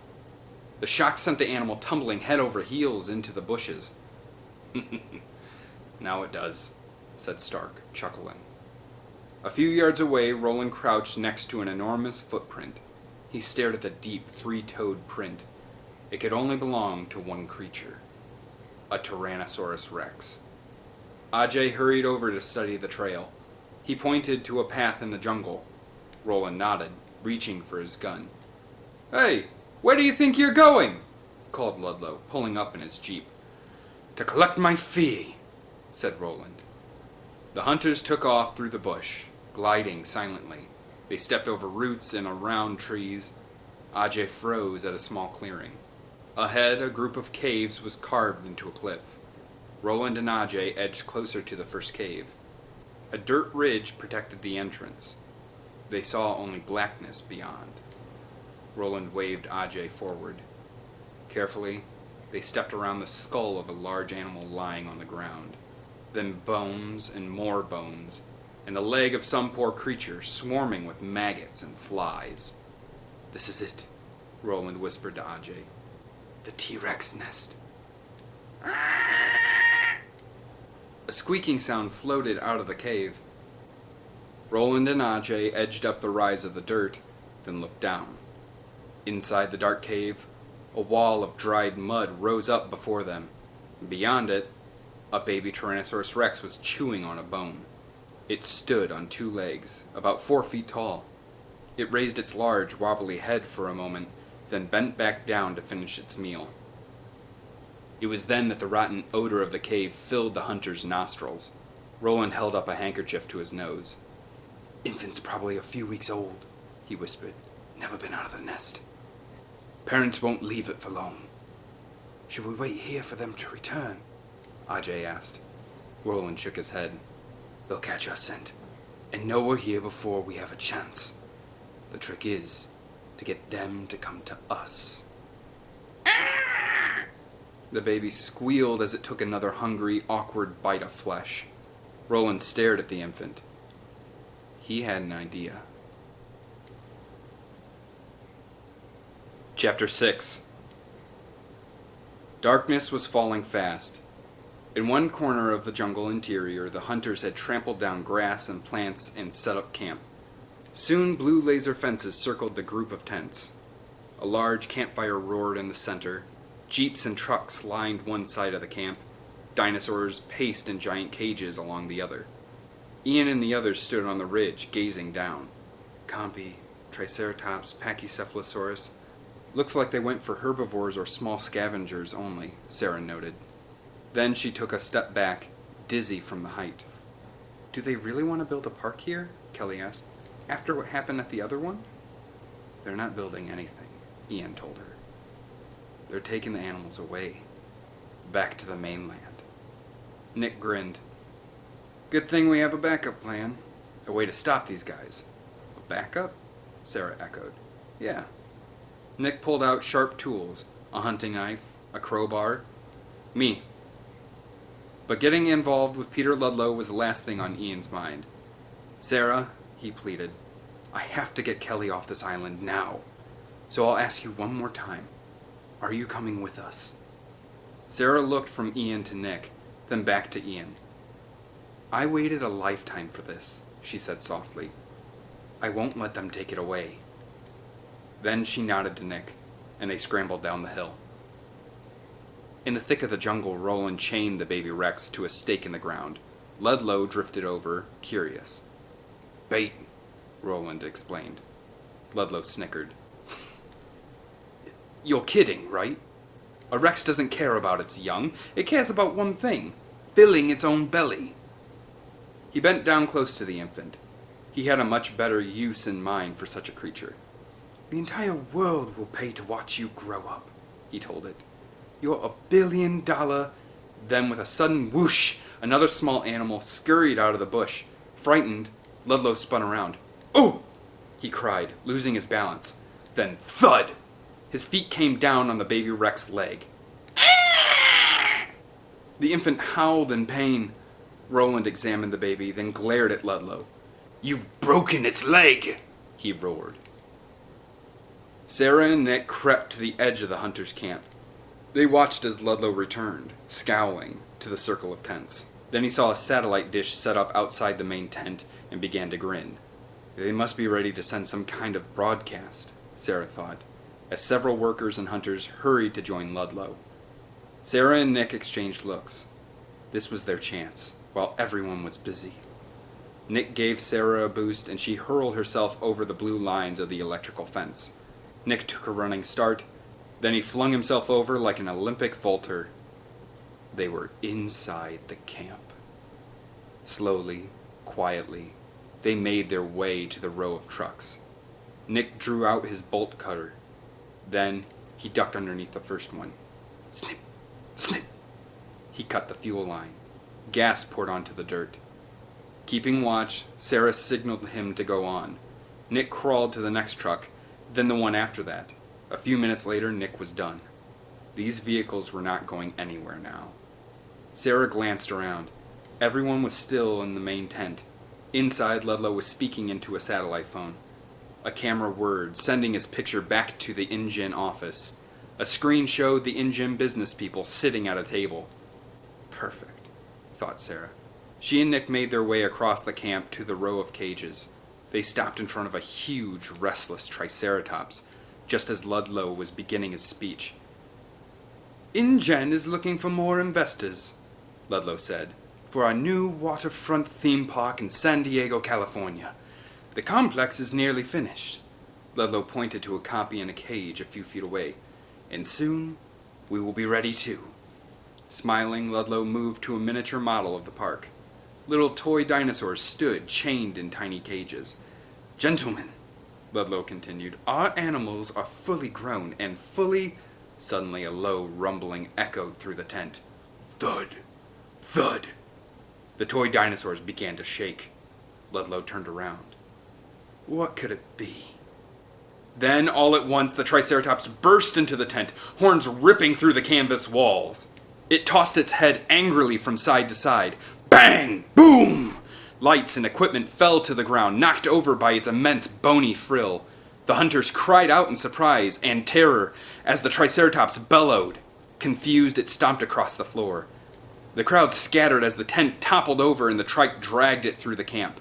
The shock sent the animal tumbling head over heels into the bushes. "Now it does," said Stark, chuckling. A few yards away, Roland crouched next to an enormous footprint. He stared at the deep, three-toed print. It could only belong to one creature. A Tyrannosaurus Rex. Ajay hurried over to study the trail. He pointed to a path in the jungle. Roland nodded, reaching for his gun. "Hey, where do you think you're going?" called Ludlow, pulling up in his jeep. "To collect my fee," said Roland. The hunters took off through the bush, gliding silently. They stepped over roots and around trees. Ajay froze at a small clearing. Ahead, a group of caves was carved into a cliff. Roland and Ajay edged closer to the first cave. A dirt ridge protected the entrance. They saw only blackness beyond. Roland waved Ajay forward. Carefully, they stepped around the skull of a large animal lying on the ground. Then bones and more bones, and the leg of some poor creature swarming with maggots and flies. "This is it," Roland whispered to Ajay. "The T-Rex nest." A squeaking sound floated out of the cave. Roland and Ajay edged up the rise of the dirt, then looked down. Inside the dark cave, a wall of dried mud rose up before them. Beyond it, a baby Tyrannosaurus Rex was chewing on a bone. It stood on two legs, about 4 feet tall. It raised its large, wobbly head for a moment, then bent back down to finish its meal. It was then that the rotten odor of the cave filled the hunter's nostrils. Roland held up a handkerchief to his nose. "Infant's probably a few weeks old," he whispered. "Never been out of the nest. Parents won't leave it for long." "Should we wait here for them to return?" Ajay asked. Roland shook his head. "They'll catch our scent, and know we're here before we have a chance. The trick is to get them to come to us." The baby squealed as it took another hungry, awkward bite of flesh. Roland stared at the infant. He had an idea. Chapter 6. Darkness was falling fast. In one corner of the jungle interior, the hunters had trampled down grass and plants and set up camp. Soon blue laser fences circled the group of tents. A large campfire roared in the center. Jeeps and trucks lined one side of the camp. Dinosaurs paced in giant cages along the other. Ian and the others stood on the ridge, gazing down. Compy, Triceratops, Pachycephalosaurus. Looks like they went for herbivores or small scavengers only, Sarah noted. Then she took a step back, dizzy from the height. "Do they really want to build a park here?" Kelly asked. "After what happened at the other one?" "They're not building anything," Ian told her. "They're taking the animals away, back to the mainland." Nick grinned. "Good thing we have a backup plan. A way to stop these guys." "A backup?" Sarah echoed. "Yeah." Nick pulled out sharp tools, a hunting knife, a crowbar. "Me." But getting involved with Peter Ludlow was the last thing on Ian's mind. "Sarah," he pleaded, "I have to get Kelly off this island now. So I'll ask you one more time. Are you coming with us?" Sarah looked from Ian to Nick, then back to Ian. "I waited a lifetime for this," she said softly. "I won't let them take it away." Then she nodded to Nick, and they scrambled down the hill. In the thick of the jungle, Roland chained the baby Rex to a stake in the ground. Ludlow drifted over, curious. "Bait," Roland explained. Ludlow snickered. "You're kidding, right? A Rex doesn't care about its young. It cares about one thing, filling its own belly." He bent down close to the infant. He had a much better use in mind for such a creature. "The entire world will pay to watch you grow up," he told it. "You're $1 billion. Then with a sudden whoosh, another small animal scurried out of the bush. Frightened, Ludlow spun around. "Oh!" he cried, losing his balance. Then thud! His feet came down on the baby Rex's leg. The infant howled in pain. Roland examined the baby, then glared at Ludlow. "You've broken its leg!" he roared. Sarah and Nick crept to the edge of the hunter's camp. They watched as Ludlow returned, scowling, to the circle of tents. Then he saw a satellite dish set up outside the main tent and began to grin. They must be ready to send some kind of broadcast, Sarah thought, as several workers and hunters hurried to join Ludlow. Sarah and Nick exchanged looks. This was their chance. while everyone was busy. Nick gave Sarah a boost, and she hurled herself over the blue lines of the electrical fence. Nick took a running start, then he flung himself over like an Olympic vaulter. They were inside the camp. Slowly, quietly, they made their way to the row of trucks. Nick drew out his bolt cutter. Then he ducked underneath the first one. Snip, snip. He cut the fuel line. Gas poured onto the dirt. Keeping watch, Sarah signaled him to go on. Nick crawled to the next truck, then the one after that. A few minutes later, Nick was done. These vehicles were not going anywhere now. Sarah glanced around. Everyone was still in the main tent. Inside, Ludlow was speaking into a satellite phone. A camera whirred, sending his picture back to the InGen office. A screen showed the InGen business people sitting at a table. Perfect, thought Sarah. She and Nick made their way across the camp to the row of cages. They stopped in front of a huge, restless Triceratops, just as Ludlow was beginning his speech. InGen is looking for more investors, Ludlow said, for our new waterfront theme park in San Diego, California. The complex is nearly finished. Ludlow pointed to a copy in a cage a few feet away. And soon, we will be ready too. Smiling, Ludlow moved to a miniature model of the park. Little toy dinosaurs stood chained in tiny cages. Gentlemen, Ludlow continued, our animals are fully grown and fully... Suddenly a low rumbling echoed through the tent. Thud! Thud! The toy dinosaurs began to shake. Ludlow turned around. What could it be? Then, all at once, the Triceratops burst into the tent, horns ripping through the canvas walls. It tossed its head angrily from side to side. Bang! Boom! Lights and equipment fell to the ground, knocked over by its immense bony frill. The hunters cried out in surprise and terror as the Triceratops bellowed. Confused, it stomped across the floor. The crowd scattered as the tent toppled over and the trike dragged it through the camp.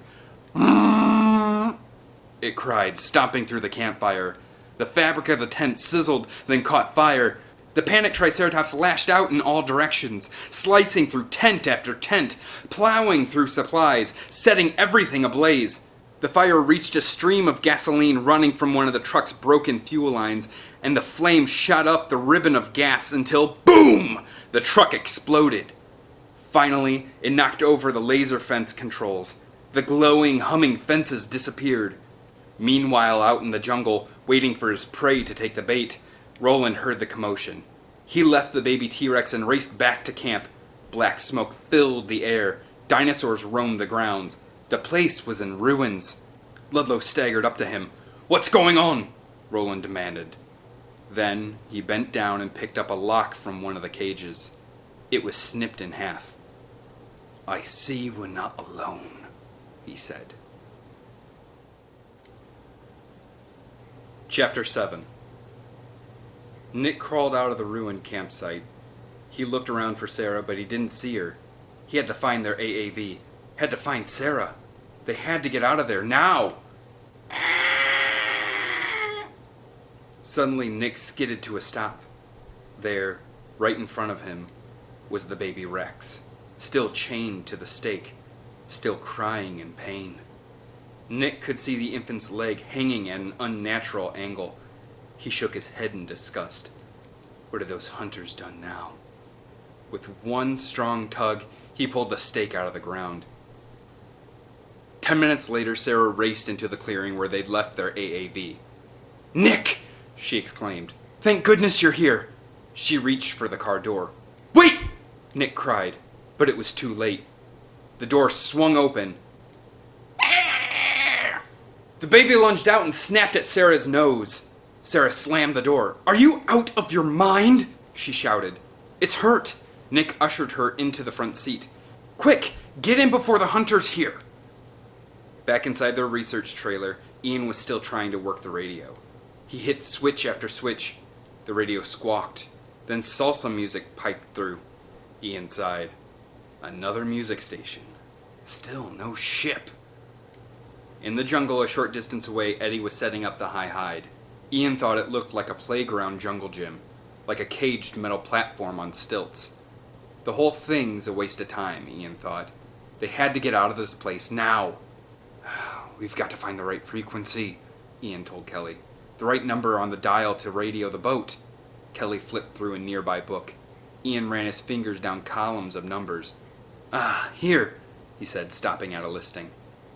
It cried, stomping through the campfire. The fabric of the tent sizzled, then caught fire. The panicked Triceratops lashed out in all directions, slicing through tent after tent, plowing through supplies, setting everything ablaze. The fire reached a stream of gasoline running from one of the truck's broken fuel lines, and the flame shot up the ribbon of gas until, boom! The truck exploded. Finally, it knocked over the laser fence controls. The glowing, humming fences disappeared. Meanwhile, out in the jungle, waiting for his prey to take the bait, Roland heard the commotion. He left the baby T-Rex and raced back to camp. Black smoke filled the air. Dinosaurs roamed the grounds. The place was in ruins. Ludlow staggered up to him. What's going on? Roland demanded. Then he bent down and picked up a lock from one of the cages. It was snipped in half. I see we're not alone, he said. Chapter 7. Nick crawled out of the ruined campsite. He looked around for Sarah, but he didn't see her. He had to find their AAV. Had to find Sarah. They had to get out of there, now! Suddenly, Nick skidded to a stop. There, right in front of him, was the baby Rex, still chained to the stake, still crying in pain. Nick could see the infant's leg hanging at an unnatural angle. He shook his head in disgust. What had those hunters done now? With one strong tug, he pulled the stake out of the ground. 10 minutes later, Sarah raced into the clearing where they'd left their AAV. Nick! She exclaimed. Thank goodness you're here! She reached for the car door. Wait! Nick cried, but it was too late. The door swung open. The baby lunged out and snapped at Sarah's nose. Sarah slammed the door. Are you out of your mind? She shouted. It's hurt. Nick ushered her into the front seat. Quick, get in before the hunters hear. Back inside their research trailer, Ian was still trying to work the radio. He hit switch after switch. The radio squawked. Then salsa music piped through. Ian sighed. Another music station. Still no ship. In the jungle a short distance away, Eddie was setting up the high hide. Ian thought it looked like a playground jungle gym, like a caged metal platform on stilts. The whole thing's a waste of time, Ian thought. They had to get out of this place now. We've got to find the right frequency, Ian told Kelly. The right number on the dial to radio the boat. Kelly flipped through a nearby book. Ian ran his fingers down columns of numbers. Here, he said, stopping at a listing.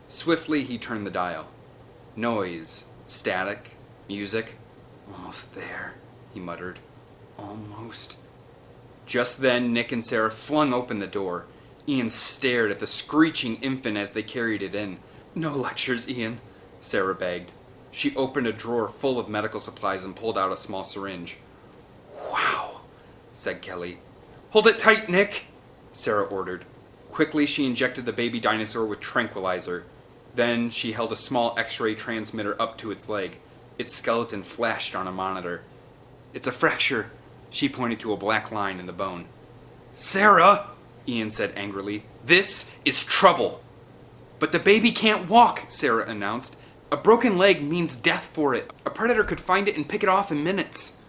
Swiftly, he turned the dial. Noise, static, music. Almost there, he muttered. Almost. Just then, Nick and Sarah flung open the door. Ian stared at the screeching infant as they carried it in. No lectures, Ian, Sarah begged. She opened a drawer full of medical supplies and pulled out a small syringe. Wow, said Kelly. Hold it tight, Nick, Sarah ordered. Quickly, she injected the baby dinosaur with tranquilizer. Then she held a small X-ray transmitter up to its leg. Its skeleton flashed on a monitor. It's a fracture, she pointed to a black line in the bone. Sarah, Ian said angrily, this is trouble. But the baby can't walk, Sarah announced. A broken leg means death for it. A predator could find it and pick it off in minutes.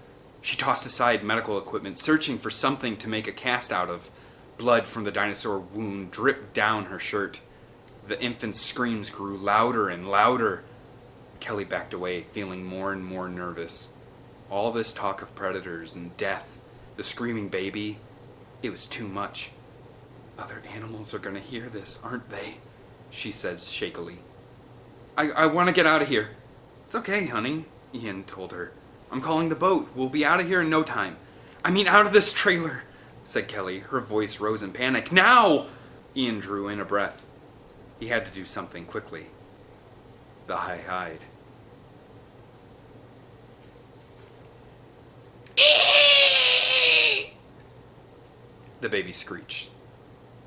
She tossed aside medical equipment, searching for something to make a cast out of. Blood from the dinosaur wound dripped down her shirt. The infant's screams grew louder and louder. Kelly backed away, feeling more and more nervous. All this talk of predators and death, the screaming baby, it was too much. Other animals are going to hear this, aren't they? She said shakily. I want to get out of here. It's okay, honey, Ian told her. I'm calling the boat. We'll be out of here in no time. I mean, out of this trailer, said Kelly. Her voice rose in panic. Now! Ian drew in a breath. He had to do something quickly. The high hide. The baby screeched.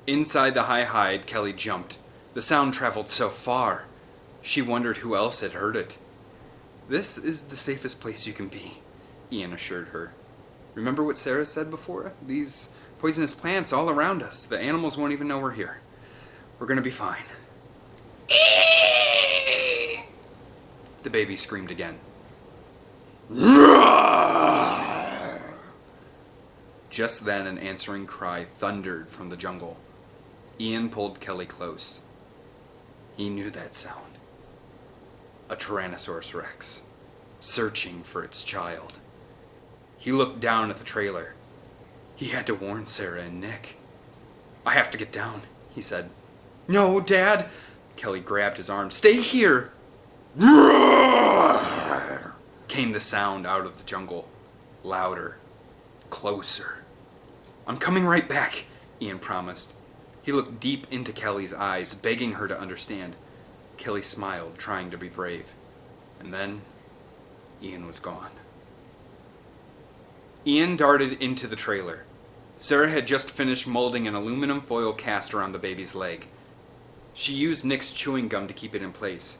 Inside the high hide, Kelly jumped. The sound traveled so far. She wondered who else had heard it. This is the safest place you can be, Ian assured her. Remember what Sarah said before? These poisonous plants all around us. The animals won't even know we're here. We're gonna be fine. The baby screamed again. Just then an answering cry thundered from the jungle. Ian pulled Kelly close. He knew that sound. A Tyrannosaurus Rex, searching for its child. He looked down at the trailer. He had to warn Sarah and Nick. I have to get down, he said. No, Dad! Kelly grabbed his arm. Stay here! Came the sound out of the jungle. Louder. Closer. I'm coming right back, Ian promised. He looked deep into Kelly's eyes, begging her to understand. Kelly smiled, trying to be brave. And then, Ian was gone. Ian darted into the trailer. Sarah had just finished molding an aluminum foil cast around the baby's leg. She used Nick's chewing gum to keep it in place.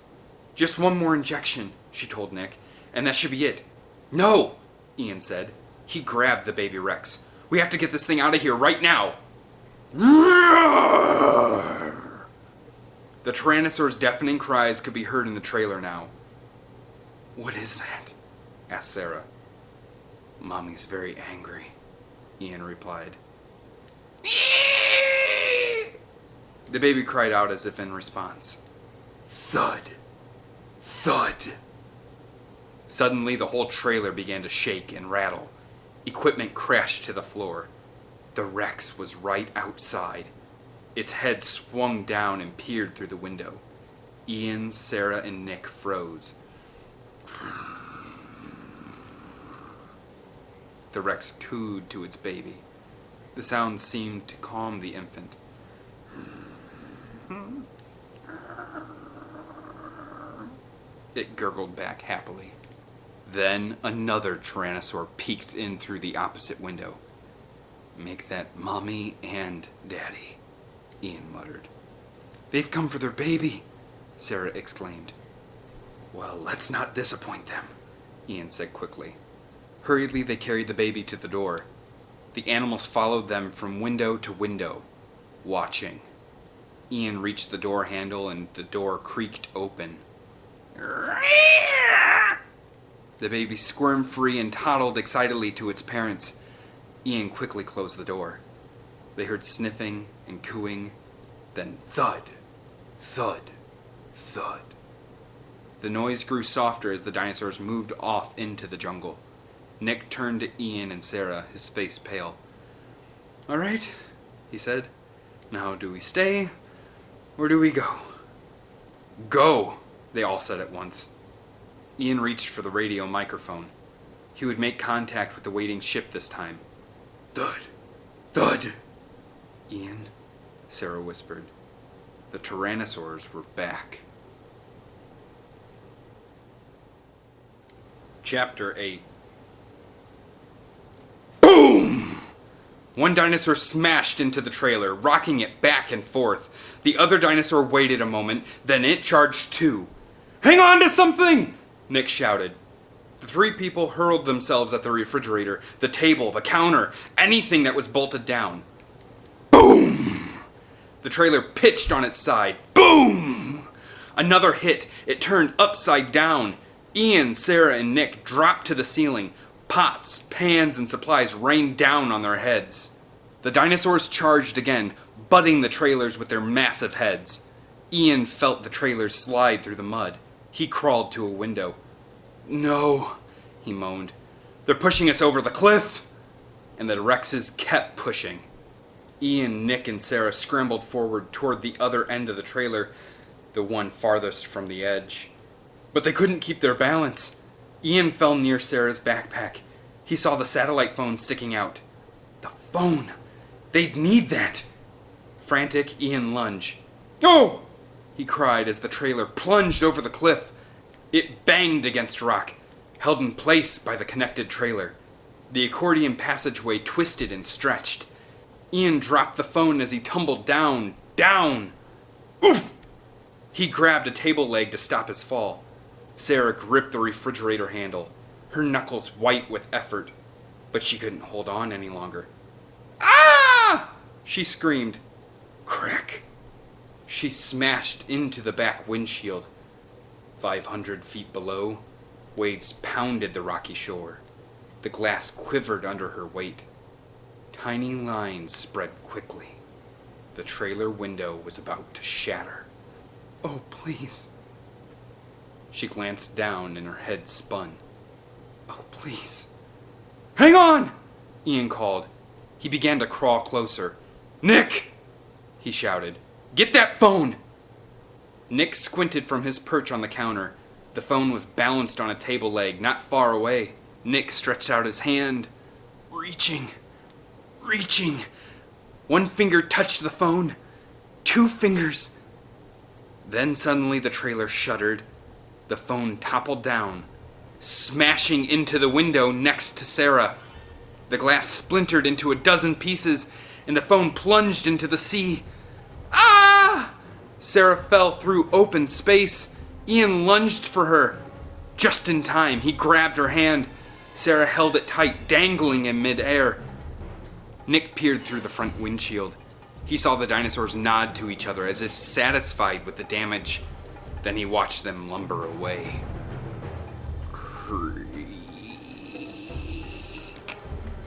Just one more injection, she told Nick, and that should be it. No, Ian said. He grabbed the baby Rex. We have to get this thing out of here right now. The Tyrannosaur's deafening cries could be heard in the trailer now. What is that? Asked Sarah. Mommy's very angry, Ian replied. The baby cried out as if in response. Thud. Thud. Suddenly, the whole trailer began to shake and rattle. Equipment crashed to the floor. The Rex was right outside. Its head swung down and peered through the window. Ian, Sarah, and Nick froze. The Rex cooed to its baby. The sound seemed to calm the infant. It gurgled back happily. Then another Tyrannosaur peeked in through the opposite window. Make that Mommy and Daddy, Ian muttered. They've come for their baby, Sarah exclaimed. Well, let's not disappoint them, Ian said quickly. Hurriedly, they carried the baby to the door. The animals followed them from window to window, watching. Ian reached the door handle and the door creaked open. The baby squirmed free and toddled excitedly to its parents. Ian quickly closed the door. They heard sniffing and cooing. Then thud, thud, thud. The noise grew softer as the dinosaurs moved off into the jungle. Nick turned to Ian and Sarah, his face pale. "All right," he said. "Now do we stay, or do we go?" "Go," they all said at once. Ian reached for the radio microphone. He would make contact with the waiting ship this time. "Thud! Thud!" "Ian," Sarah whispered. The Tyrannosaurs were back. Chapter 8. Boom! One dinosaur smashed into the trailer, rocking it back and forth. The other dinosaur waited a moment, then it charged too. "Hang on to something!" Nick shouted. The three people hurled themselves at the refrigerator, the table, the counter, anything that was bolted down. Boom! The trailer pitched on its side. Boom! Another hit. It turned upside down. Ian, Sarah, and Nick dropped to the ceiling. Pots, pans, and supplies rained down on their heads. The dinosaurs charged again, butting the trailers with their massive heads. Ian felt the trailers slide through the mud. He crawled to a window. "No," he moaned. "They're pushing us over the cliff!" And the Rexes kept pushing. Ian, Nick, and Sarah scrambled forward toward the other end of the trailer, the one farthest from the edge. But they couldn't keep their balance. Ian fell near Sarah's backpack. He saw the satellite phone sticking out. The phone! They'd need that! Frantic, Ian lunged. "Oh!" he cried as the trailer plunged over the cliff. It banged against rock, held in place by the connected trailer. The accordion passageway twisted and stretched. Ian dropped the phone as he tumbled down. Oof! He grabbed a table leg to stop his fall. Sarah gripped the refrigerator handle, her knuckles white with effort, but she couldn't hold on any longer. "Ah!" she screamed. Crack! She smashed into the back windshield. 500 feet below, waves pounded the rocky shore. The glass quivered under her weight. Tiny lines spread quickly. The trailer window was about to shatter. "Oh, please." She glanced down and her head spun. "Oh, please." "Hang on!" Ian called. He began to crawl closer. "Nick!" he shouted. "Get that phone!" Nick squinted from his perch on the counter. The phone was balanced on a table leg not far away. Nick stretched out his hand, reaching. One finger touched the phone. 2 fingers. Then suddenly the trailer shuddered. The phone toppled down, smashing into the window next to Sarah. The glass splintered into a dozen pieces, and the phone plunged into the sea. Ah! Sarah fell through open space. Ian lunged for her. Just in time, he grabbed her hand. Sarah held it tight, dangling in midair. Nick peered through the front windshield. He saw the dinosaurs nod to each other as if satisfied with the damage. Then he watched them lumber away. Creak.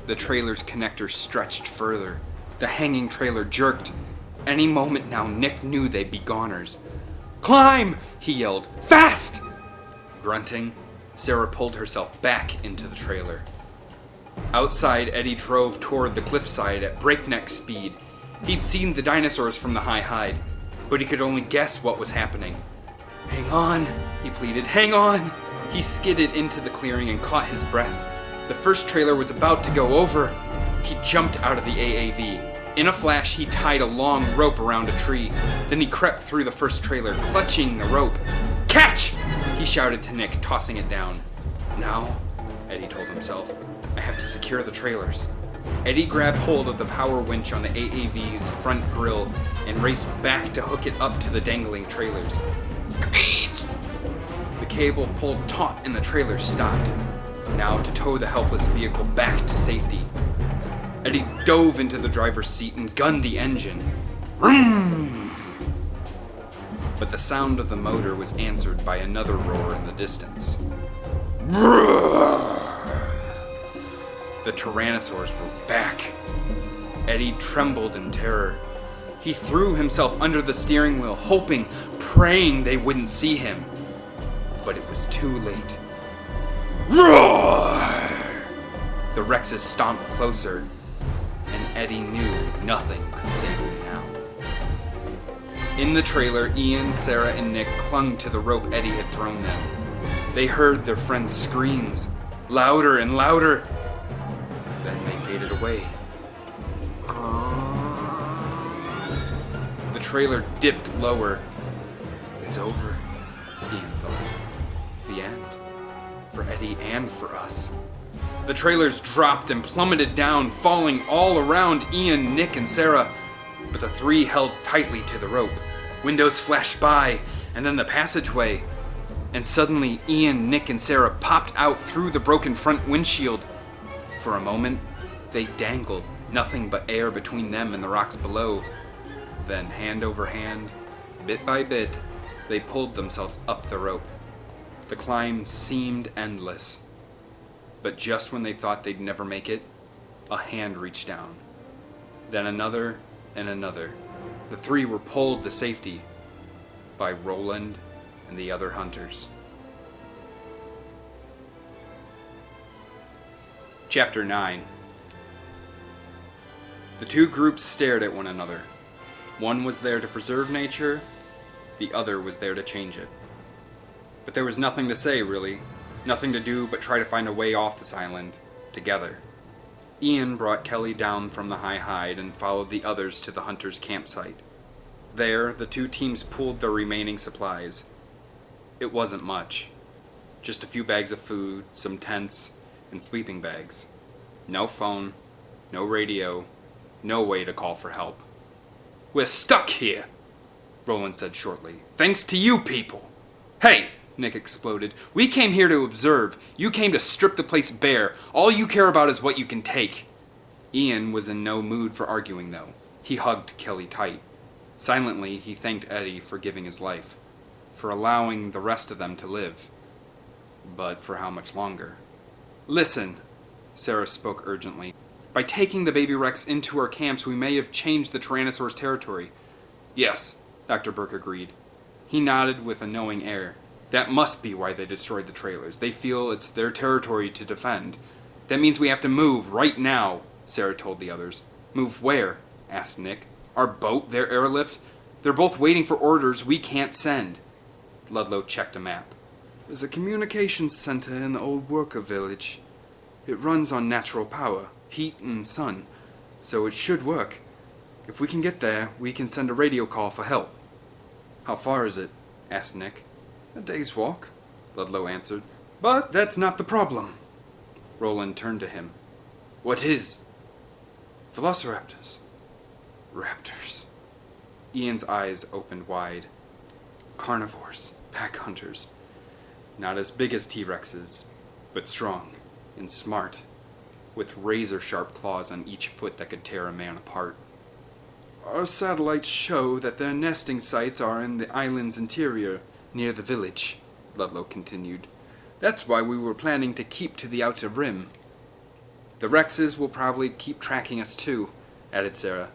The trailer's connector stretched further. The hanging trailer jerked. Any moment now, Nick knew they'd be goners. "Climb!" he yelled. "Fast!" Grunting, Sarah pulled herself back into the trailer. Outside, Eddie drove toward the cliffside at breakneck speed. He'd seen the dinosaurs from the high hide, but he could only guess what was happening. "Hang on," he pleaded. "Hang on!" He skidded into the clearing and caught his breath. The first trailer was about to go over. He jumped out of the AAV. In a flash, he tied a long rope around a tree. Then he crept through the first trailer, clutching the rope. "Catch!" he shouted to Nick, tossing it down. "Now," Eddie told himself, "I have to secure the trailers." Eddie grabbed hold of the power winch on the AAV's front grille and raced back to hook it up to the dangling trailers. The cable pulled taut and the trailers stopped. Now to tow the helpless vehicle back to safety. Eddie dove into the driver's seat and gunned the engine. Vroom! But the sound of the motor was answered by another roar in the distance. The Tyrannosaurs were back. Eddie trembled in terror. He threw himself under the steering wheel, hoping, praying they wouldn't see him. But it was too late. Roar! The Rexes stomped closer, and Eddie knew nothing could save him now. In the trailer, Ian, Sarah, and Nick clung to the rope Eddie had thrown them. They heard their friend's screams, louder and louder. Then they faded away. The trailer dipped lower. It's over, Ian thought. The end. For Eddie and for us. The trailers dropped and plummeted down, falling all around Ian, Nick, and Sarah. But the three held tightly to the rope. Windows flashed by, and then the passageway. And suddenly, Ian, Nick, and Sarah popped out through the broken front windshield. For a moment, they dangled, nothing but air between them and the rocks below. Then, hand over hand, bit by bit, they pulled themselves up the rope. The climb seemed endless. But just when they thought they'd never make it, a hand reached down. Then another and another. The three were pulled to safety by Roland and the other hunters. Chapter 9. The two groups stared at one another. One was there to preserve nature, the other was there to change it. But there was nothing to say, really. Nothing to do but try to find a way off this island, together. Ian brought Kelly down from the high hide and followed the others to the hunters' campsite. There, the two teams pooled their remaining supplies. It wasn't much. Just a few bags of food, some tents, and sleeping bags. No phone, no radio, no way to call for help. "We're stuck here," Roland said shortly. "Thanks to you people." "Hey!" Nick exploded. "We came here to observe. You came to strip the place bare. All you care about is what you can take." Ian was in no mood for arguing, though. He hugged Kelly tight. Silently, he thanked Eddie for giving his life, for allowing the rest of them to live. But for how much longer? "Listen," Sarah spoke urgently. "By taking the baby Rex into our camps, we may have changed the Tyrannosaur's territory." "Yes," Dr. Burke agreed. He nodded with a knowing air. "That must be why they destroyed the trailers. They feel it's their territory to defend. That means we have to move right now," Sarah told the others. "Move where?" asked Nick. "Our boat, their airlift? They're both waiting for orders we can't send." Ludlow checked a map. "There's a communications center in the old worker village. It runs on natural power, heat and sun, so it should work. If we can get there, we can send a radio call for help." "How far is it?" asked Nick. "A day's walk," Ludlow answered. "But that's not the problem." Roland turned to him. "What is?" "Velociraptors." "Raptors." Ian's eyes opened wide. "Carnivores, pack hunters. Not as big as T-Rexes, but strong and smart, with razor-sharp claws on each foot that could tear a man apart. Our satellites show that their nesting sites are in the island's interior, near the village," Ludlow continued. "That's why we were planning to keep to the outer rim." "The Rexes will probably keep tracking us too," added Sarah.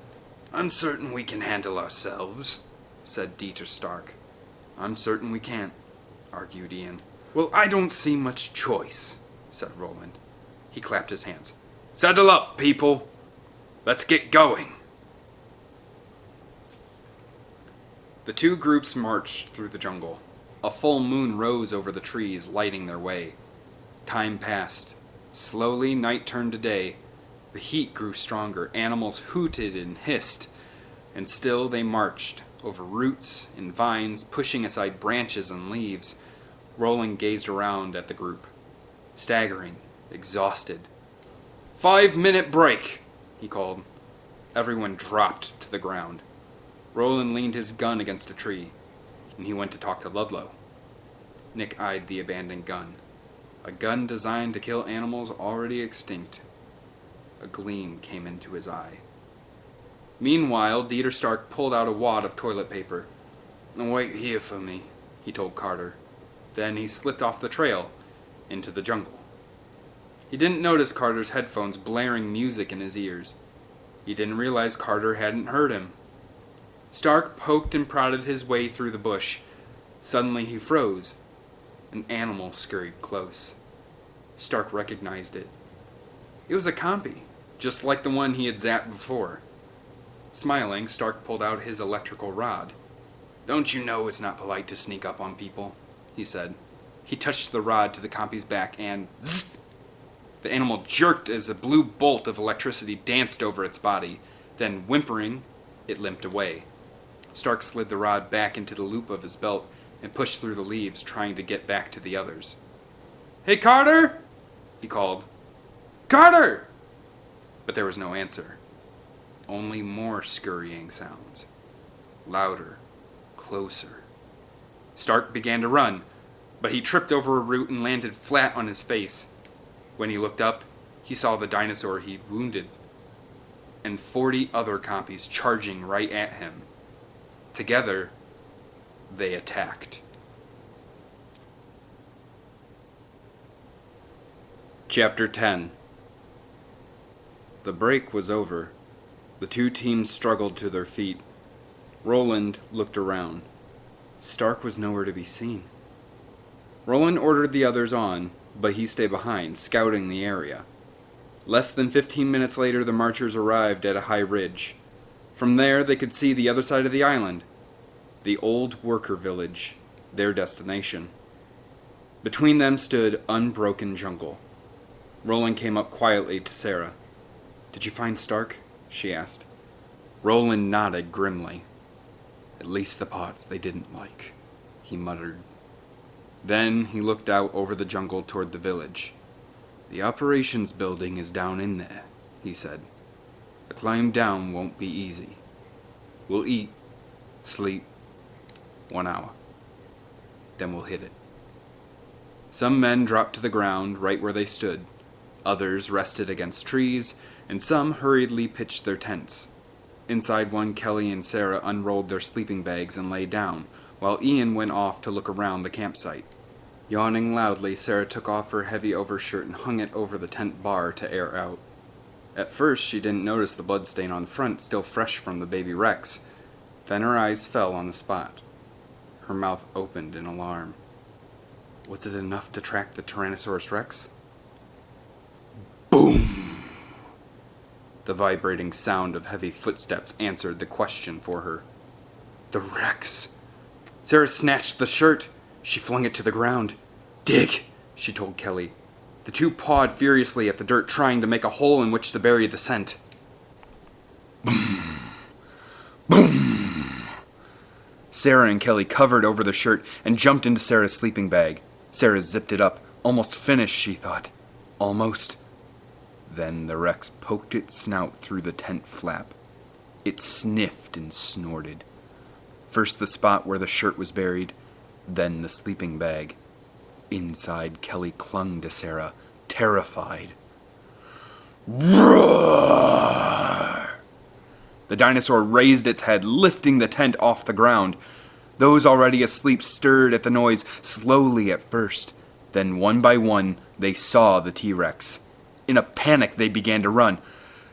"I'm certain we can handle ourselves," said Dieter Stark. "I'm certain we can't," argued Ian. "Well, I don't see much choice," said Roland. He clapped his hands. "Settle up, people! Let's get going!" The two groups marched through the jungle. A full moon rose over the trees, lighting their way. Time passed. Slowly, night turned to day. The heat grew stronger. Animals hooted and hissed. And still they marched, over roots and vines, pushing aside branches and leaves. Roland gazed around at the group, staggering, exhausted. 5-minute break, he called. Everyone dropped to the ground. Roland leaned his gun against a tree, and he went to talk to Ludlow. Nick eyed the abandoned gun. A gun designed to kill animals already extinct. A gleam came into his eye. Meanwhile, Dieter Stark pulled out a wad of toilet paper. "Wait here for me," he told Carter. Then he slipped off the trail, into the jungle. He didn't notice Carter's headphones blaring music in his ears. He didn't realize Carter hadn't heard him. Stark poked and prodded his way through the bush. Suddenly he froze. An animal scurried close. Stark recognized it. It was a compy, just like the one he had zapped before. Smiling, Stark pulled out his electrical rod. "Don't you know it's not polite to sneak up on people?" he said. He touched the rod to the compy's back and zzz! The animal jerked as a blue bolt of electricity danced over its body. Then, whimpering, it limped away. Stark slid the rod back into the loop of his belt and pushed through the leaves, trying to get back to the others. "Hey, Carter!" he called. "Carter!" But there was no answer. Only more scurrying sounds. Louder. Closer. Stark began to run, but he tripped over a root and landed flat on his face. When he looked up, he saw the dinosaur he'd wounded, and 40 other compies charging right at him. Together, they attacked. Chapter 10. The break was over. The two teams struggled to their feet. Roland looked around. Stark was nowhere to be seen. Roland ordered the others on, but he stayed behind, scouting the area. Less than 15 minutes later, the marchers arrived at a high ridge. From there, they could see the other side of the island, the old worker village, their destination. Between them stood unbroken jungle. Roland came up quietly to Sarah. "Did you find Stark?" she asked. Roland nodded grimly. "At least the parts they didn't like," he muttered. Then he looked out over the jungle toward the village. "The operations building is down in there," he said. "The climb down won't be easy. We'll eat, sleep, 1 hour. Then we'll hit it." Some men dropped to the ground right where they stood. Others rested against trees, and some hurriedly pitched their tents. Inside one, Kelly and Sarah unrolled their sleeping bags and lay down, while Ian went off to look around the campsite. Yawning loudly, Sarah took off her heavy overshirt and hung it over the tent bar to air out. At first, she didn't notice the bloodstain on the front, still fresh from the baby Rex. Then her eyes fell on the spot. Her mouth opened in alarm. Was it enough to track the Tyrannosaurus Rex? Boom! The vibrating sound of heavy footsteps answered the question for her. The Rex! Sarah snatched the shirt. She flung it to the ground. "Dig!" she told Kelly. The two pawed furiously at the dirt, trying to make a hole in which to bury the scent. Boom! Boom! Sarah and Kelly covered over the shirt and jumped into Sarah's sleeping bag. Sarah zipped it up. Almost finished, she thought. Almost. Then the Rex poked its snout through the tent flap. It sniffed and snorted. First the spot where the shirt was buried, then the sleeping bag. Inside, Kelly clung to Sarah, terrified. Roar! The dinosaur raised its head, lifting the tent off the ground. Those already asleep stirred at the noise, slowly at first. Then one by one, they saw the T-Rex. In a panic, they began to run.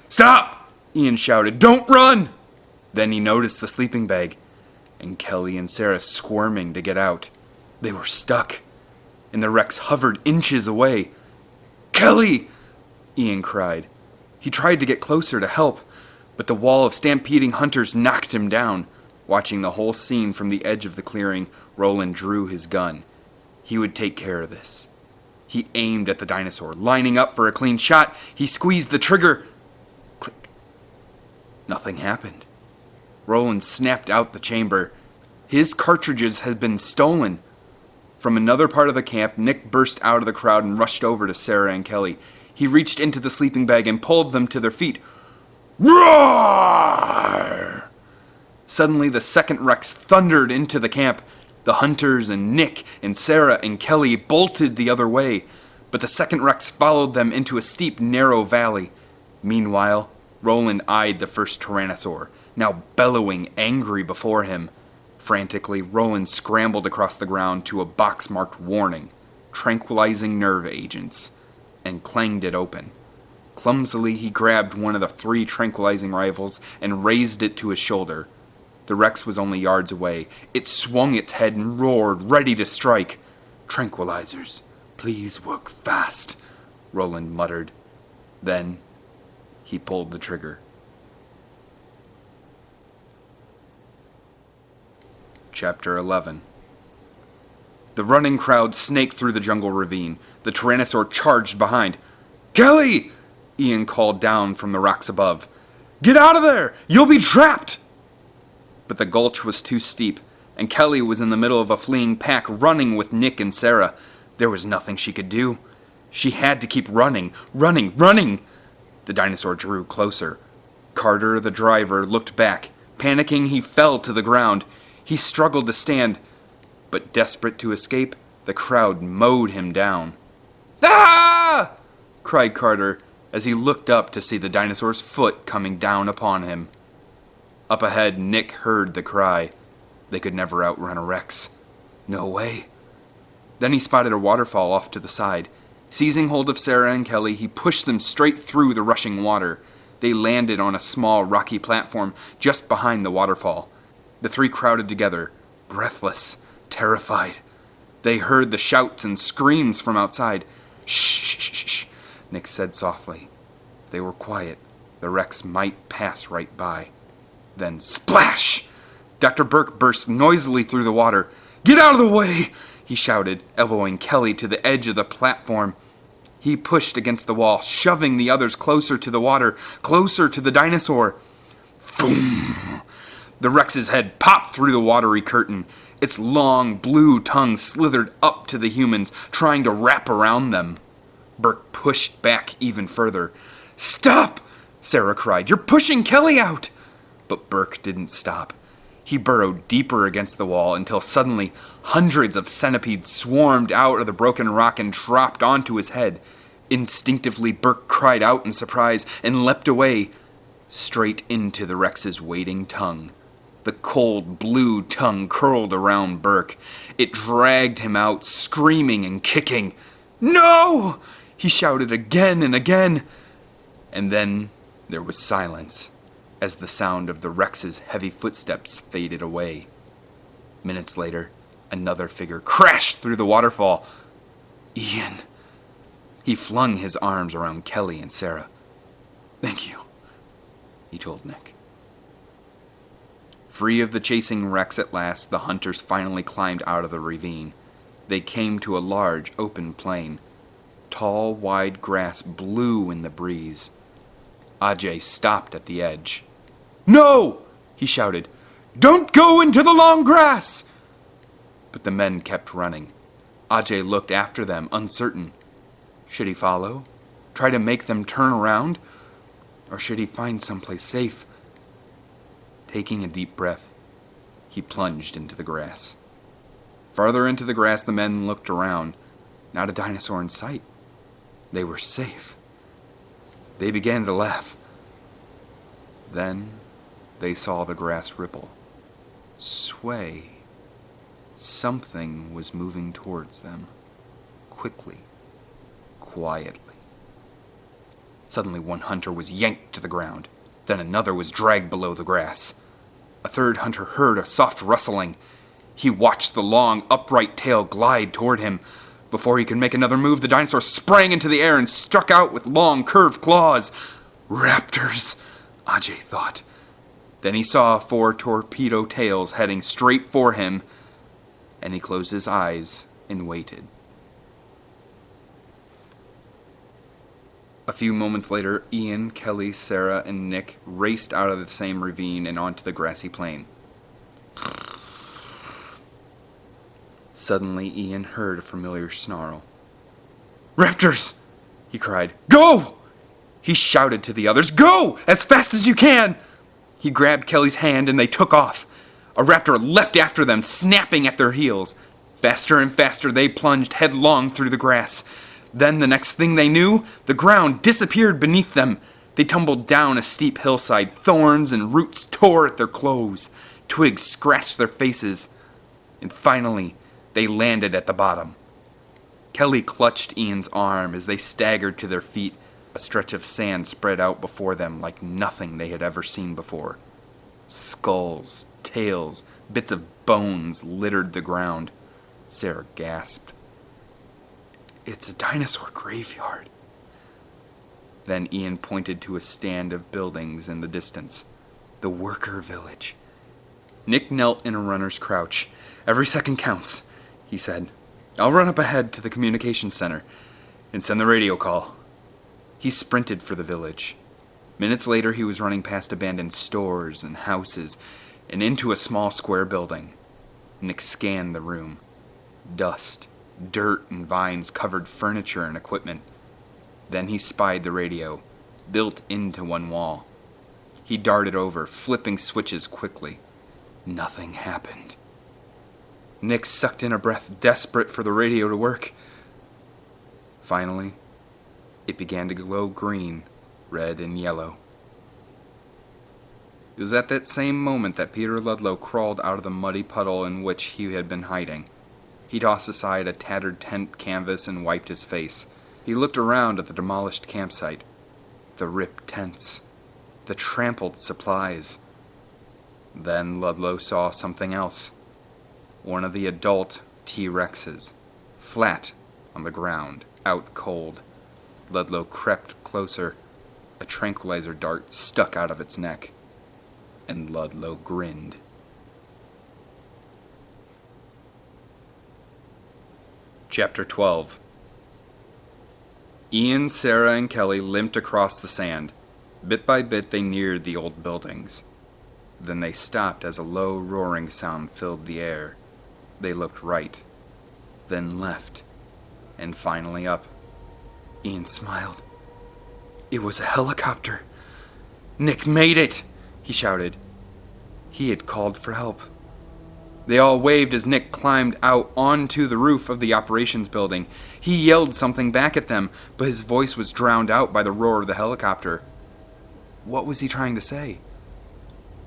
"Stop!" Ian shouted. "Don't run!" Then he noticed the sleeping bag, and Kelly and Sarah squirming to get out. They were stuck, and the Rex hovered inches away. "Kelly!" Ian cried. He tried to get closer to help, but the wall of stampeding hunters knocked him down. Watching the whole scene from the edge of the clearing, Roland drew his gun. He would take care of this. He aimed at the dinosaur, lining up for a clean shot. He squeezed the trigger. Click. Nothing happened. Roland snapped out the chamber. His cartridges had been stolen. From another part of the camp, Nick burst out of the crowd and rushed over to Sarah and Kelly. He reached into the sleeping bag and pulled them to their feet. Roar! Suddenly, the second Rex thundered into the camp. The hunters and Nick and Sarah and Kelly bolted the other way, but the second Rex followed them into a steep, narrow valley. Meanwhile, Roland eyed the first Tyrannosaur, now bellowing, angry before him. Frantically, Roland scrambled across the ground to a box marked "Warning, Tranquilizing Nerve Agents," and clanged it open. Clumsily, he grabbed one of the 3 tranquilizing rifles and raised it to his shoulder. The Rex was only yards away. It swung its head and roared, ready to strike. "Tranquilizers. Please work fast," Roland muttered. Then he pulled the trigger. Chapter 11. The running crowd snaked through the jungle ravine. The Tyrannosaur charged behind. "Kelly!" Ian called down from the rocks above. "Get out of there! You'll be trapped!" But the gulch was too steep, and Kelly was in the middle of a fleeing pack running with Nick and Sarah. There was nothing she could do. She had to keep running. The dinosaur drew closer. Carter, the driver, looked back. Panicking, he fell to the ground. He struggled to stand, but desperate to escape, the crowd mowed him down. "Ah!" cried Carter as he looked up to see the dinosaur's foot coming down upon him. Up ahead, Nick heard the cry. They could never outrun a Rex. No way. Then he spotted a waterfall off to the side. Seizing hold of Sarah and Kelly, he pushed them straight through the rushing water. They landed on a small rocky platform just behind the waterfall. The three crowded together, breathless, terrified. They heard the shouts and screams from outside. "Shh," Nick said softly. If they were quiet, the Rex might pass right by. Then splash! Dr. Burke burst noisily through the water. "Get out of the way!" he shouted, elbowing Kelly to the edge of the platform. He pushed against the wall, shoving the others closer to the water, closer to the dinosaur. Boom! The Rex's head popped through the watery curtain. Its long, blue tongue slithered up to the humans, trying to wrap around them. Burke pushed back even further. "Stop!" Sarah cried. "You're pushing Kelly out!" But Burke didn't stop. He burrowed deeper against the wall until suddenly hundreds of centipedes swarmed out of the broken rock and dropped onto his head. Instinctively, Burke cried out in surprise and leapt away, straight into the Rex's waiting tongue. The cold blue tongue curled around Burke. It dragged him out, screaming and kicking. "No!" he shouted again and again. And then there was silence, as the sound of the Rex's heavy footsteps faded away. Minutes later, another figure crashed through the waterfall. "Ian." He flung his arms around Kelly and Sarah. "Thank you," he told Nick. Free of the chasing Rex at last, the hunters finally climbed out of the ravine. They came to a large, open plain. Tall, wide grass blew in the breeze. Ajay stopped at the edge. "No!" he shouted. "Don't go into the long grass!" But the men kept running. Ajay looked after them, uncertain. Should he follow? Try to make them turn around? Or should he find someplace safe? Taking a deep breath, he plunged into the grass. Farther into the grass, the men looked around. Not a dinosaur in sight. They were safe. They began to laugh. Then they saw the grass ripple, sway. Something was moving towards them, quickly, quietly. Suddenly one hunter was yanked to the ground. Then another was dragged below the grass. A third hunter heard a soft rustling. He watched the long, upright tail glide toward him. Before he could make another move, the dinosaur sprang into the air and struck out with long, curved claws. "Raptors," Ajay thought. Then he saw 4 torpedo tails heading straight for him, and he closed his eyes and waited. A few moments later, Ian, Kelly, Sarah, and Nick raced out of the same ravine and onto the grassy plain. Suddenly, Ian heard a familiar snarl. "Raptors!" he cried. "Go!" He shouted to the others, "Go! As fast as you can!" He grabbed Kelly's hand and they took off. A raptor leapt after them, snapping at their heels. Faster and faster, they plunged headlong through the grass. Then, the next thing they knew, the ground disappeared beneath them. They tumbled down a steep hillside. Thorns and roots tore at their clothes. Twigs scratched their faces. And finally, they landed at the bottom. Kelly clutched Ian's arm as they staggered to their feet. A stretch of sand spread out before them like nothing they had ever seen before. Skulls, tails, bits of bones littered the ground. Sarah gasped. "It's a dinosaur graveyard." Then Ian pointed to a stand of buildings in the distance. The worker village. Nick knelt in a runner's crouch. "Every second counts," he said. "I'll run up ahead to the communications center and send the radio call." He sprinted for the village. Minutes later, he was running past abandoned stores and houses and into a small square building. Nick scanned the room. Dust, dirt, and vines covered furniture and equipment. Then he spied the radio, built into one wall. He darted over, flipping switches quickly. Nothing happened. Nick sucked in a breath, desperate for the radio to work. Finally, it began to glow green, red, and yellow. It was at that same moment that Peter Ludlow crawled out of the muddy puddle in which he had been hiding. He tossed aside a tattered tent canvas and wiped his face. He looked around at the demolished campsite, the ripped tents, the trampled supplies. Then Ludlow saw something else. One of the adult T-Rexes, flat on the ground, out cold. Ludlow crept closer. A tranquilizer dart stuck out of its neck, and Ludlow grinned. Chapter 12. Ian, Sarah, and Kelly limped across the sand. Bit by bit they neared the old buildings. Then they stopped as a low roaring sound filled the air. They looked right, then left, and finally up. Ian smiled. It was a helicopter. "Nick made it!" he shouted. He had called for help. They all waved as Nick climbed out onto the roof of the operations building. He yelled something back at them, but his voice was drowned out by the roar of the helicopter. What was he trying to say?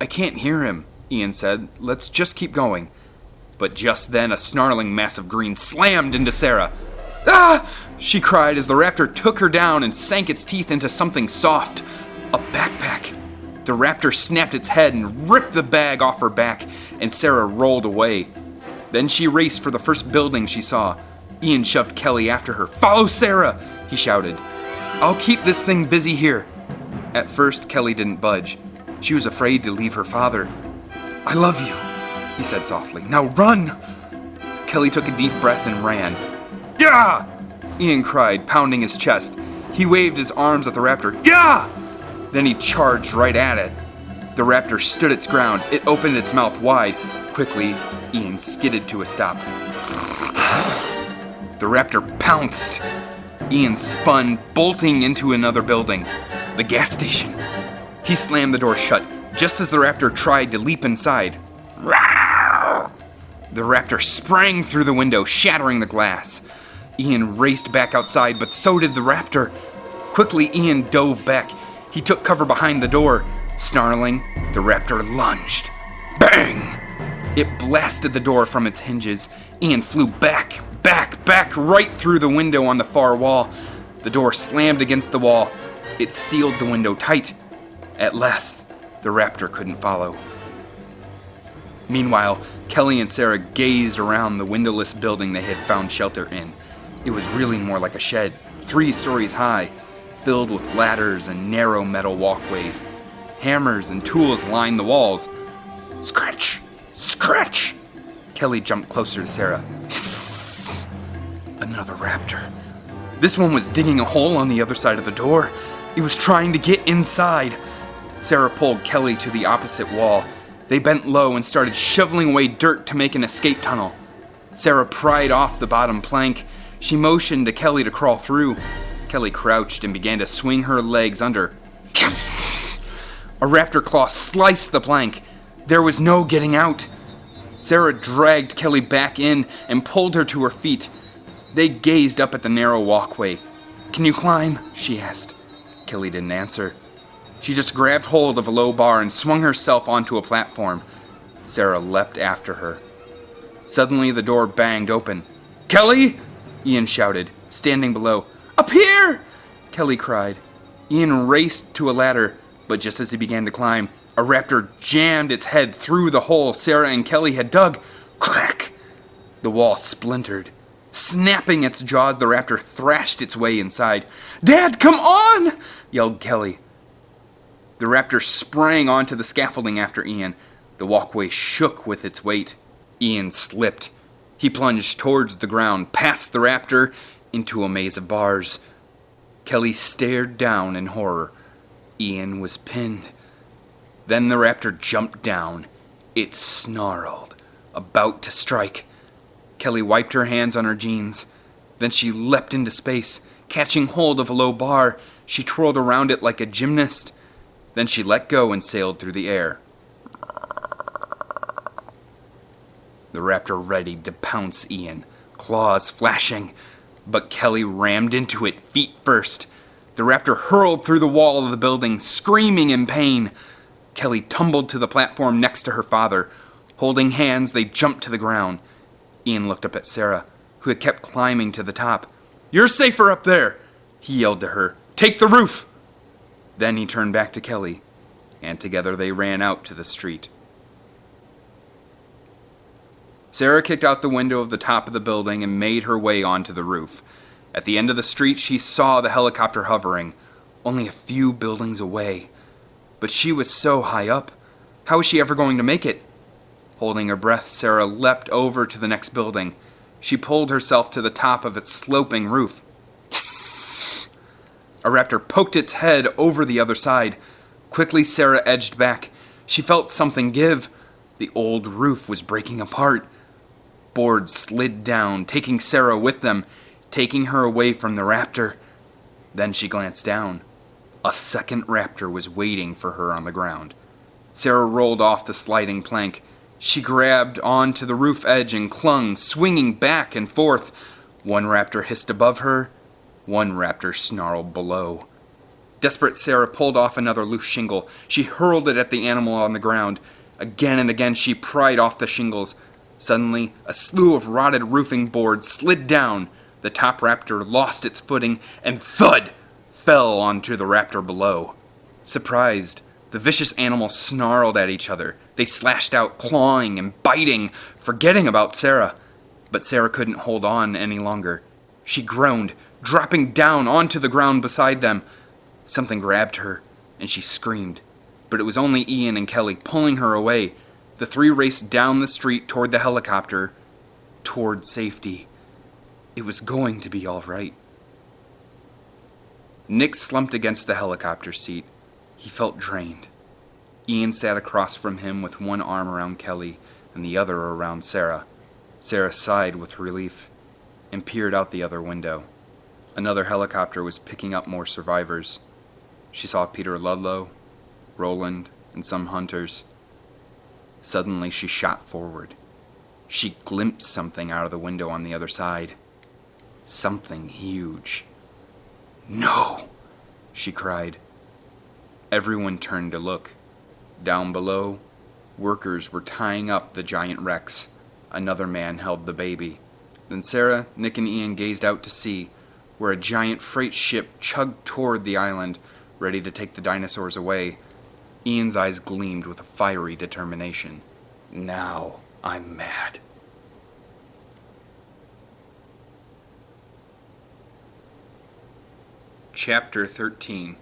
"I can't hear him," Ian said. "Let's just keep going." But just then a snarling mass of green slammed into Sarah. "Ah!" she cried as the raptor took her down and sank its teeth into something soft. A backpack. The raptor snapped its head and ripped the bag off her back, and Sarah rolled away. Then she raced for the first building she saw. Ian shoved Kelly after her. "Follow Sarah!" he shouted. "I'll keep this thing busy here." At first, Kelly didn't budge. She was afraid to leave her father. "I love you," he said softly. "Now run!" Kelly took a deep breath and ran. "Yeah!" Ian cried, pounding his chest. He waved his arms at the raptor. "Yeah!" Then he charged right at it. The raptor stood its ground. It opened its mouth wide. Quickly, Ian skidded to a stop. The raptor pounced. Ian spun, bolting into another building. The gas station. He slammed the door shut, just as the raptor tried to leap inside. The raptor sprang through the window, shattering the glass. Ian raced back outside, but so did the raptor. Quickly, Ian dove back. He took cover behind the door. Snarling, the raptor lunged. Bang! It blasted the door from its hinges. Ian flew back, right through the window on the far wall. The door slammed against the wall. It sealed the window tight. At last, the raptor couldn't follow. Meanwhile, Kelly and Sarah gazed around the windowless building they had found shelter in. It was really more like a shed, 3 stories high, filled with ladders and narrow metal walkways. Hammers and tools lined the walls. Scratch! Scratch! Kelly jumped closer to Sarah. Hiss! Another raptor. This one was digging a hole on the other side of the door. It was trying to get inside. Sarah pulled Kelly to the opposite wall. They bent low and started shoveling away dirt to make an escape tunnel. Sarah pried off the bottom plank. She motioned to Kelly to crawl through. Kelly crouched and began to swing her legs under. Yes! A raptor claw sliced the plank. There was no getting out. Sarah dragged Kelly back in and pulled her to her feet. They gazed up at the narrow walkway. "Can you climb?" she asked. Kelly didn't answer. She just grabbed hold of a low bar and swung herself onto a platform. Sarah leapt after her. Suddenly, the door banged open. "Kelly!" Ian shouted, standing below. "Up here!" Kelly cried. Ian raced to a ladder, but just as he began to climb, A raptor jammed its head through the hole Sarah and Kelly had dug. Crack! The wall splintered. Snapping its jaws, the raptor thrashed its way inside. "Dad, come on!" yelled Kelly. The raptor sprang onto the scaffolding after Ian. The walkway shook with its weight. Ian slipped. He plunged towards the ground, past the raptor, into a maze of bars. Kelly stared down in horror. Ian was pinned. Then the raptor jumped down. It snarled, about to strike. Kelly wiped her hands on her jeans. Then she leapt into space, catching hold of a low bar. She twirled around it like a gymnast. Then she let go and sailed through the air. The raptor readied to pounce Ian, claws flashing. But Kelly rammed into it, feet first. The raptor hurled through the wall of the building, screaming in pain. Kelly tumbled to the platform next to her father. Holding hands, they jumped to the ground. Ian looked up at Sarah, who had kept climbing to the top. "You're safer up there," he yelled to her. "Take the roof!" Then he turned back to Kelly, and together they ran out to the street. Sarah kicked out the window of the top of the building and made her way onto the roof. At the end of the street, she saw the helicopter hovering, only a few buildings away. But she was so high up. How was she ever going to make it? Holding her breath, Sarah leapt over to the next building. She pulled herself to the top of its sloping roof. Yes! A raptor poked its head over the other side. Quickly, Sarah edged back. She felt something give. The old roof was breaking apart. Boards slid down, taking Sarah with them, taking her away from the raptor. Then she glanced down. A second raptor was waiting for her on the ground. Sarah rolled off the sliding plank. She grabbed onto the roof edge and clung, swinging back and forth. One raptor hissed above her. One raptor snarled below. Desperate, Sarah pulled off another loose shingle. She hurled it at the animal on the ground. Again and again she pried off the shingles. Suddenly, a slew of rotted roofing boards slid down. The top raptor lost its footing and thud! Fell onto the raptor below. Surprised, the vicious animals snarled at each other. They slashed out, clawing and biting, forgetting about Sarah. But Sarah couldn't hold on any longer. She groaned, dropping down onto the ground beside them. Something grabbed her, and she screamed. But it was only Ian and Kelly pulling her away. The three raced down the street toward the helicopter, toward safety. It was going to be all right. Nick slumped against the helicopter seat. He felt drained. Ian sat across from him with one arm around Kelly and the other around Sarah. Sarah sighed with relief and peered out the other window. Another helicopter was picking up more survivors. She saw Peter Ludlow, Roland, and some hunters. Suddenly she shot forward. She glimpsed something out of the window on the other side. Something huge. "No!" she cried. Everyone turned to look. Down below, workers were tying up the giant Rex. Another man held the baby. Then Sarah, Nick, and Ian gazed out to sea, where a giant freight ship chugged toward the island, ready to take the dinosaurs away. Ian's eyes gleamed with a fiery determination. "Now I'm mad." Chapter 13.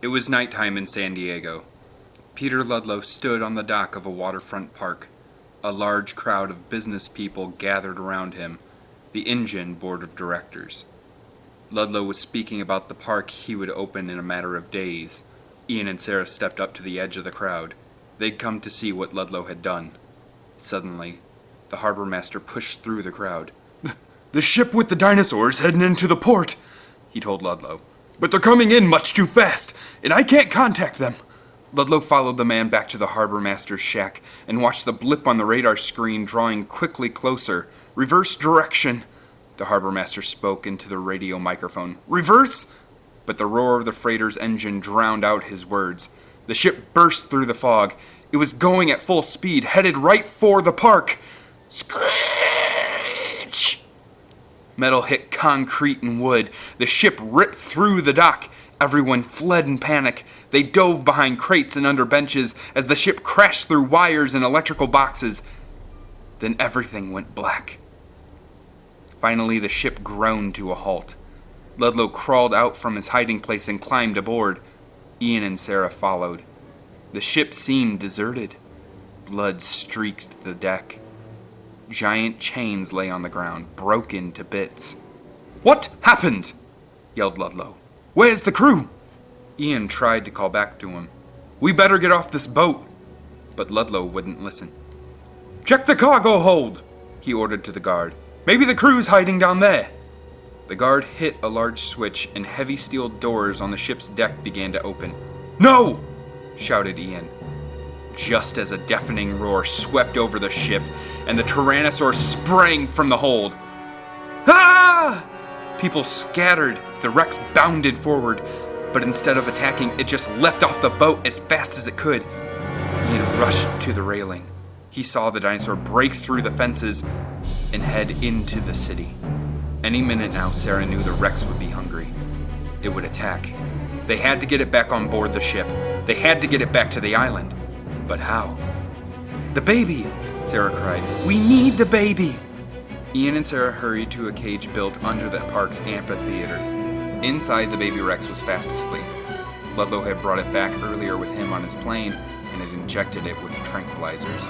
It was nighttime in San Diego. Peter Ludlow stood on the dock of a waterfront park. A large crowd of business people gathered around him, the InGen board of directors. Ludlow was speaking about the park he would open in a matter of days. Ian and Sarah stepped up to the edge of the crowd. They'd come to see what Ludlow had done. Suddenly, the harbor master pushed through the crowd. "The ship with the dinosaurs heading into the port," he told Ludlow. "But they're coming in much too fast, and I can't contact them." Ludlow followed the man back to the harbor master's shack and watched the blip on the radar screen drawing quickly closer. "Reverse direction," the harbor master spoke into the radio microphone. "Reverse!" But the roar of the freighter's engine drowned out his words. The ship burst through the fog. It was going at full speed, headed right for the park. Screech! Metal hit concrete and wood. The ship ripped through the dock. Everyone fled in panic. They dove behind crates and under benches as the ship crashed through wires and electrical boxes. Then everything went black. Finally, the ship groaned to a halt. Ludlow crawled out from his hiding place and climbed aboard. Ian and Sarah followed. The ship seemed deserted. Blood streaked the deck. Giant chains lay on the ground, broken to bits. "What happened?" yelled Ludlow. "Where's the crew?" Ian tried to call back to him. "We better get off this boat." But Ludlow wouldn't listen. "Check the cargo hold," he ordered to the guard. "Maybe the crew's hiding down there." The guard hit a large switch and heavy steel doors on the ship's deck began to open. "No!" shouted Ian. Just as a deafening roar swept over the ship and the Tyrannosaur sprang from the hold. Ah! People scattered. The Rex bounded forward, but instead of attacking, it just leapt off the boat as fast as it could. Ian rushed to the railing. He saw the dinosaur break through the fences and head into the city. Any minute now, Sarah knew the Rex would be hungry. It would attack. They had to get it back on board the ship. They had to get it back to the island. But how? "The baby!" Sarah cried. "We need the baby!" Ian and Sarah hurried to a cage built under the park's amphitheater. Inside, the baby Rex was fast asleep. Ludlow had brought it back earlier with him on his plane and had injected it with tranquilizers.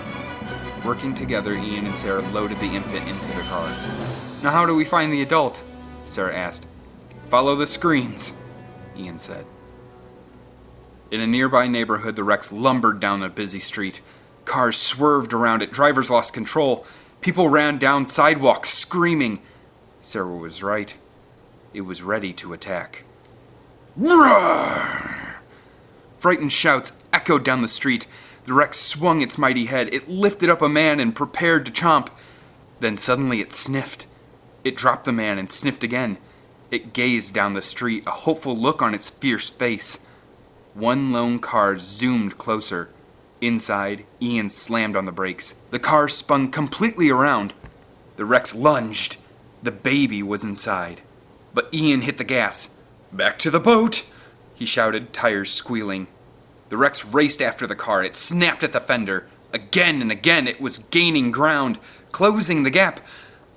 Working together, Ian and Sarah loaded the infant into the car. "Now how do we find the adult?" Sarah asked. "Follow the screens," Ian said. In a nearby neighborhood, the Rex lumbered down a busy street. Cars swerved around it. Drivers lost control. People ran down sidewalks, screaming. Sarah was right. It was ready to attack. Roar! Frightened shouts echoed down the street. The Rex swung its mighty head. It lifted up a man and prepared to chomp. Then suddenly it sniffed. It dropped the man and sniffed again. It gazed down the street, a hopeful look on its fierce face. One lone car zoomed closer. Inside, Ian slammed on the brakes. The car spun completely around. The Rex lunged. The baby was inside. But Ian hit the gas. "Back to the boat!" he shouted, tires squealing. The Rex raced after the car. It snapped at the fender. Again and again, it was gaining ground, closing the gap.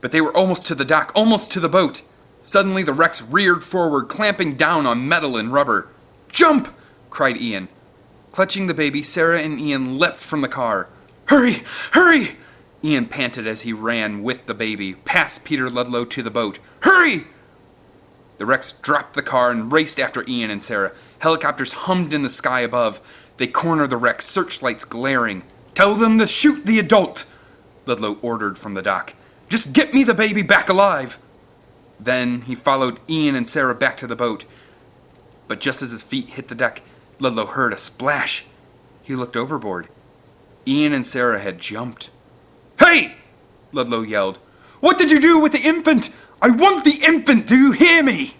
But they were almost to the dock, almost to the boat. Suddenly, the Rex reared forward, clamping down on metal and rubber. "Jump!" cried Ian. Clutching the baby, Sarah and Ian leapt from the car. "Hurry! Hurry!" Ian panted as he ran with the baby, past Peter Ludlow to the boat. "Hurry!" The Rex dropped the car and raced after Ian and Sarah. Helicopters hummed in the sky above. They cornered the Rex, searchlights glaring. "Tell them to shoot the adult!" Ludlow ordered from the dock. "Just get me the baby back alive!" Then he followed Ian and Sarah back to the boat. But just as his feet hit the deck, Ludlow heard a splash. He looked overboard. Ian and Sarah had jumped. "Hey!" Ludlow yelled. "What did you do with the infant? I want the infant! Do you hear me?"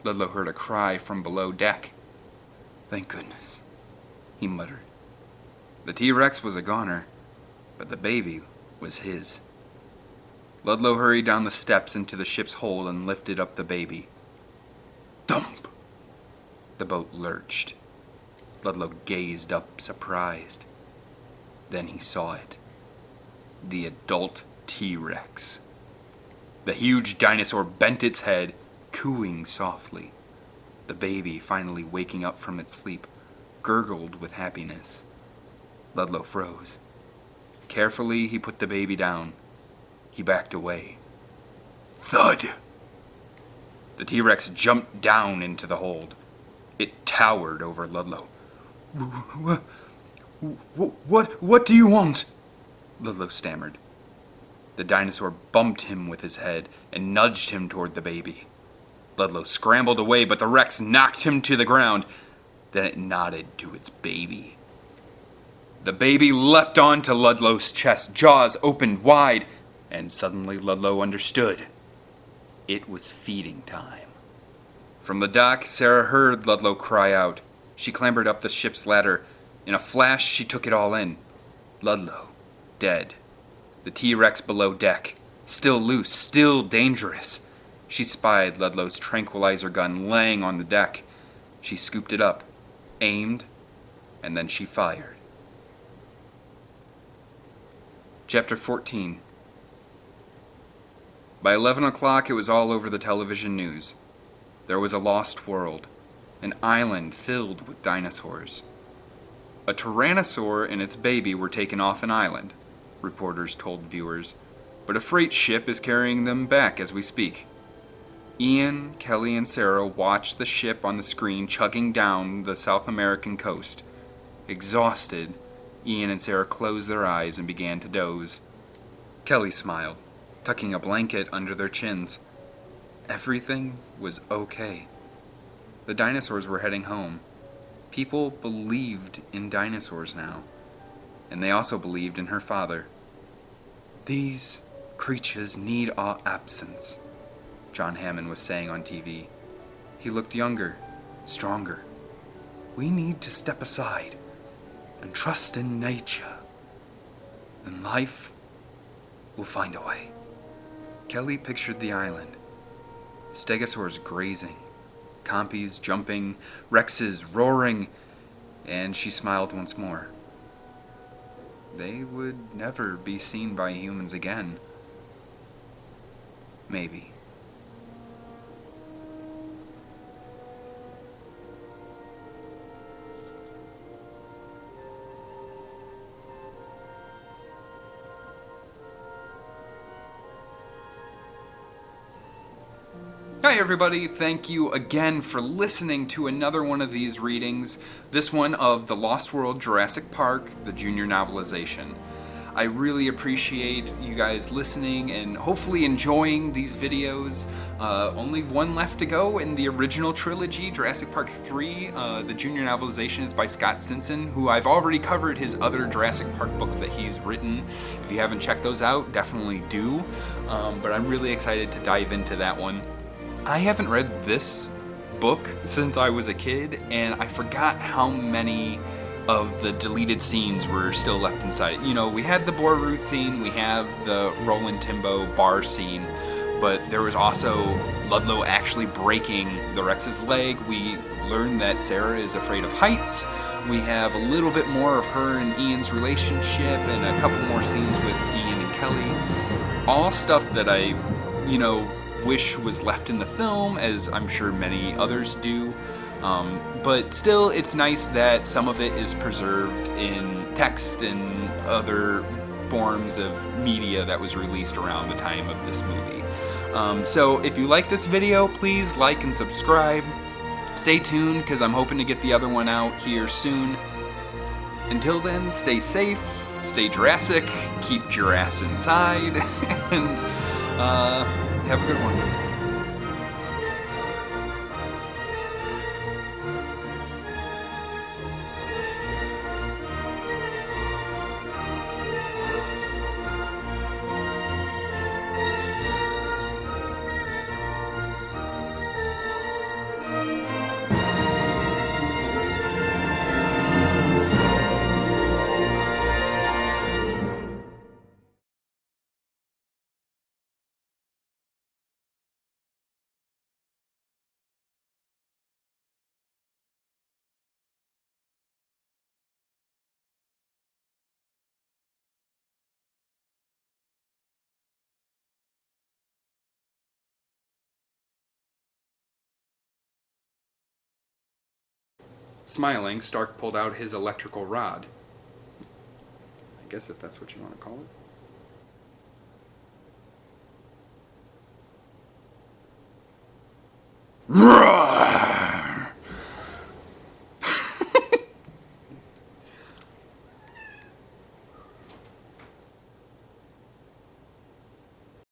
Ludlow heard a cry from below deck. "Thank goodness," he muttered. The T-Rex was a goner, but the baby was his. Ludlow hurried down the steps into the ship's hold and lifted up the baby. Thump! The boat lurched. Ludlow gazed up, surprised. Then he saw it. The adult T-Rex. The huge dinosaur bent its head, cooing softly. The baby, finally waking up from its sleep, gurgled with happiness. Ludlow froze. Carefully, he put the baby down. He backed away. Thud! The T-Rex jumped down into the hold. It towered over Ludlow. What do you want?" Ludlow stammered. The dinosaur bumped him with his head and nudged him toward the baby. Ludlow scrambled away, but the Rex knocked him to the ground. Then it nodded to its baby. The baby leapt onto Ludlow's chest, jaws opened wide, and suddenly Ludlow understood. It was feeding time. From the dock, Sarah heard Ludlow cry out. She clambered up the ship's ladder. In a flash, she took it all in. Ludlow, dead. The T-Rex below deck, still loose, still dangerous. She spied Ludlow's tranquilizer gun laying on the deck. She scooped it up, aimed, and then she fired. Chapter 14. By 11 o'clock, it was all over the television news. There was a lost world, an island filled with dinosaurs. A tyrannosaur and its baby were taken off an island, reporters told viewers, but a freight ship is carrying them back as we speak. Ian, Kelly, and Sarah watched the ship on the screen chugging down the South American coast. Exhausted, Ian and Sarah closed their eyes and began to doze. Kelly smiled, tucking a blanket under their chins. Everything was okay. The dinosaurs were heading home. People believed in dinosaurs now, and they also believed in her father. These creatures need our absence, John Hammond was saying on TV. He looked younger, stronger. We need to step aside and trust in nature, and life will find a way. Kelly pictured the island. Stegosaurs grazing, compies jumping, rexes roaring, and she smiled once more. They would never be seen by humans again. Maybe. Hi everybody, thank you again for listening to another one of these readings, this one of The Lost World Jurassic Park, the junior novelization. I really appreciate you guys listening and hopefully enjoying these videos. Only one left to go in the original trilogy, Jurassic Park 3. The junior novelization is by Scott Simpson, who I've already covered his other Jurassic Park books that he's written. If you haven't checked those out, definitely do. But I'm really excited to dive into that one. I haven't read this book since I was a kid, and I forgot how many of the deleted scenes were still left inside. You know, we had the boar root scene, we have the Roland Timbo bar scene, but there was also Ludlow actually breaking the Rex's leg. We learned that Sarah is afraid of heights. We have a little bit more of her and Ian's relationship and a couple more scenes with Ian and Kelly. All stuff that I, wish was left in the film, as I'm sure many others do. But still, it's nice that some of it is preserved in text and other forms of media that was released around the time of this movie. So if you like this video, please like and subscribe. Stay tuned, because I'm hoping to get the other one out here soon. Until then, stay safe, stay Jurassic, keep your ass inside, and have a good one. Smiling, Stark pulled out his electrical rod. I guess if that's what you want to call it.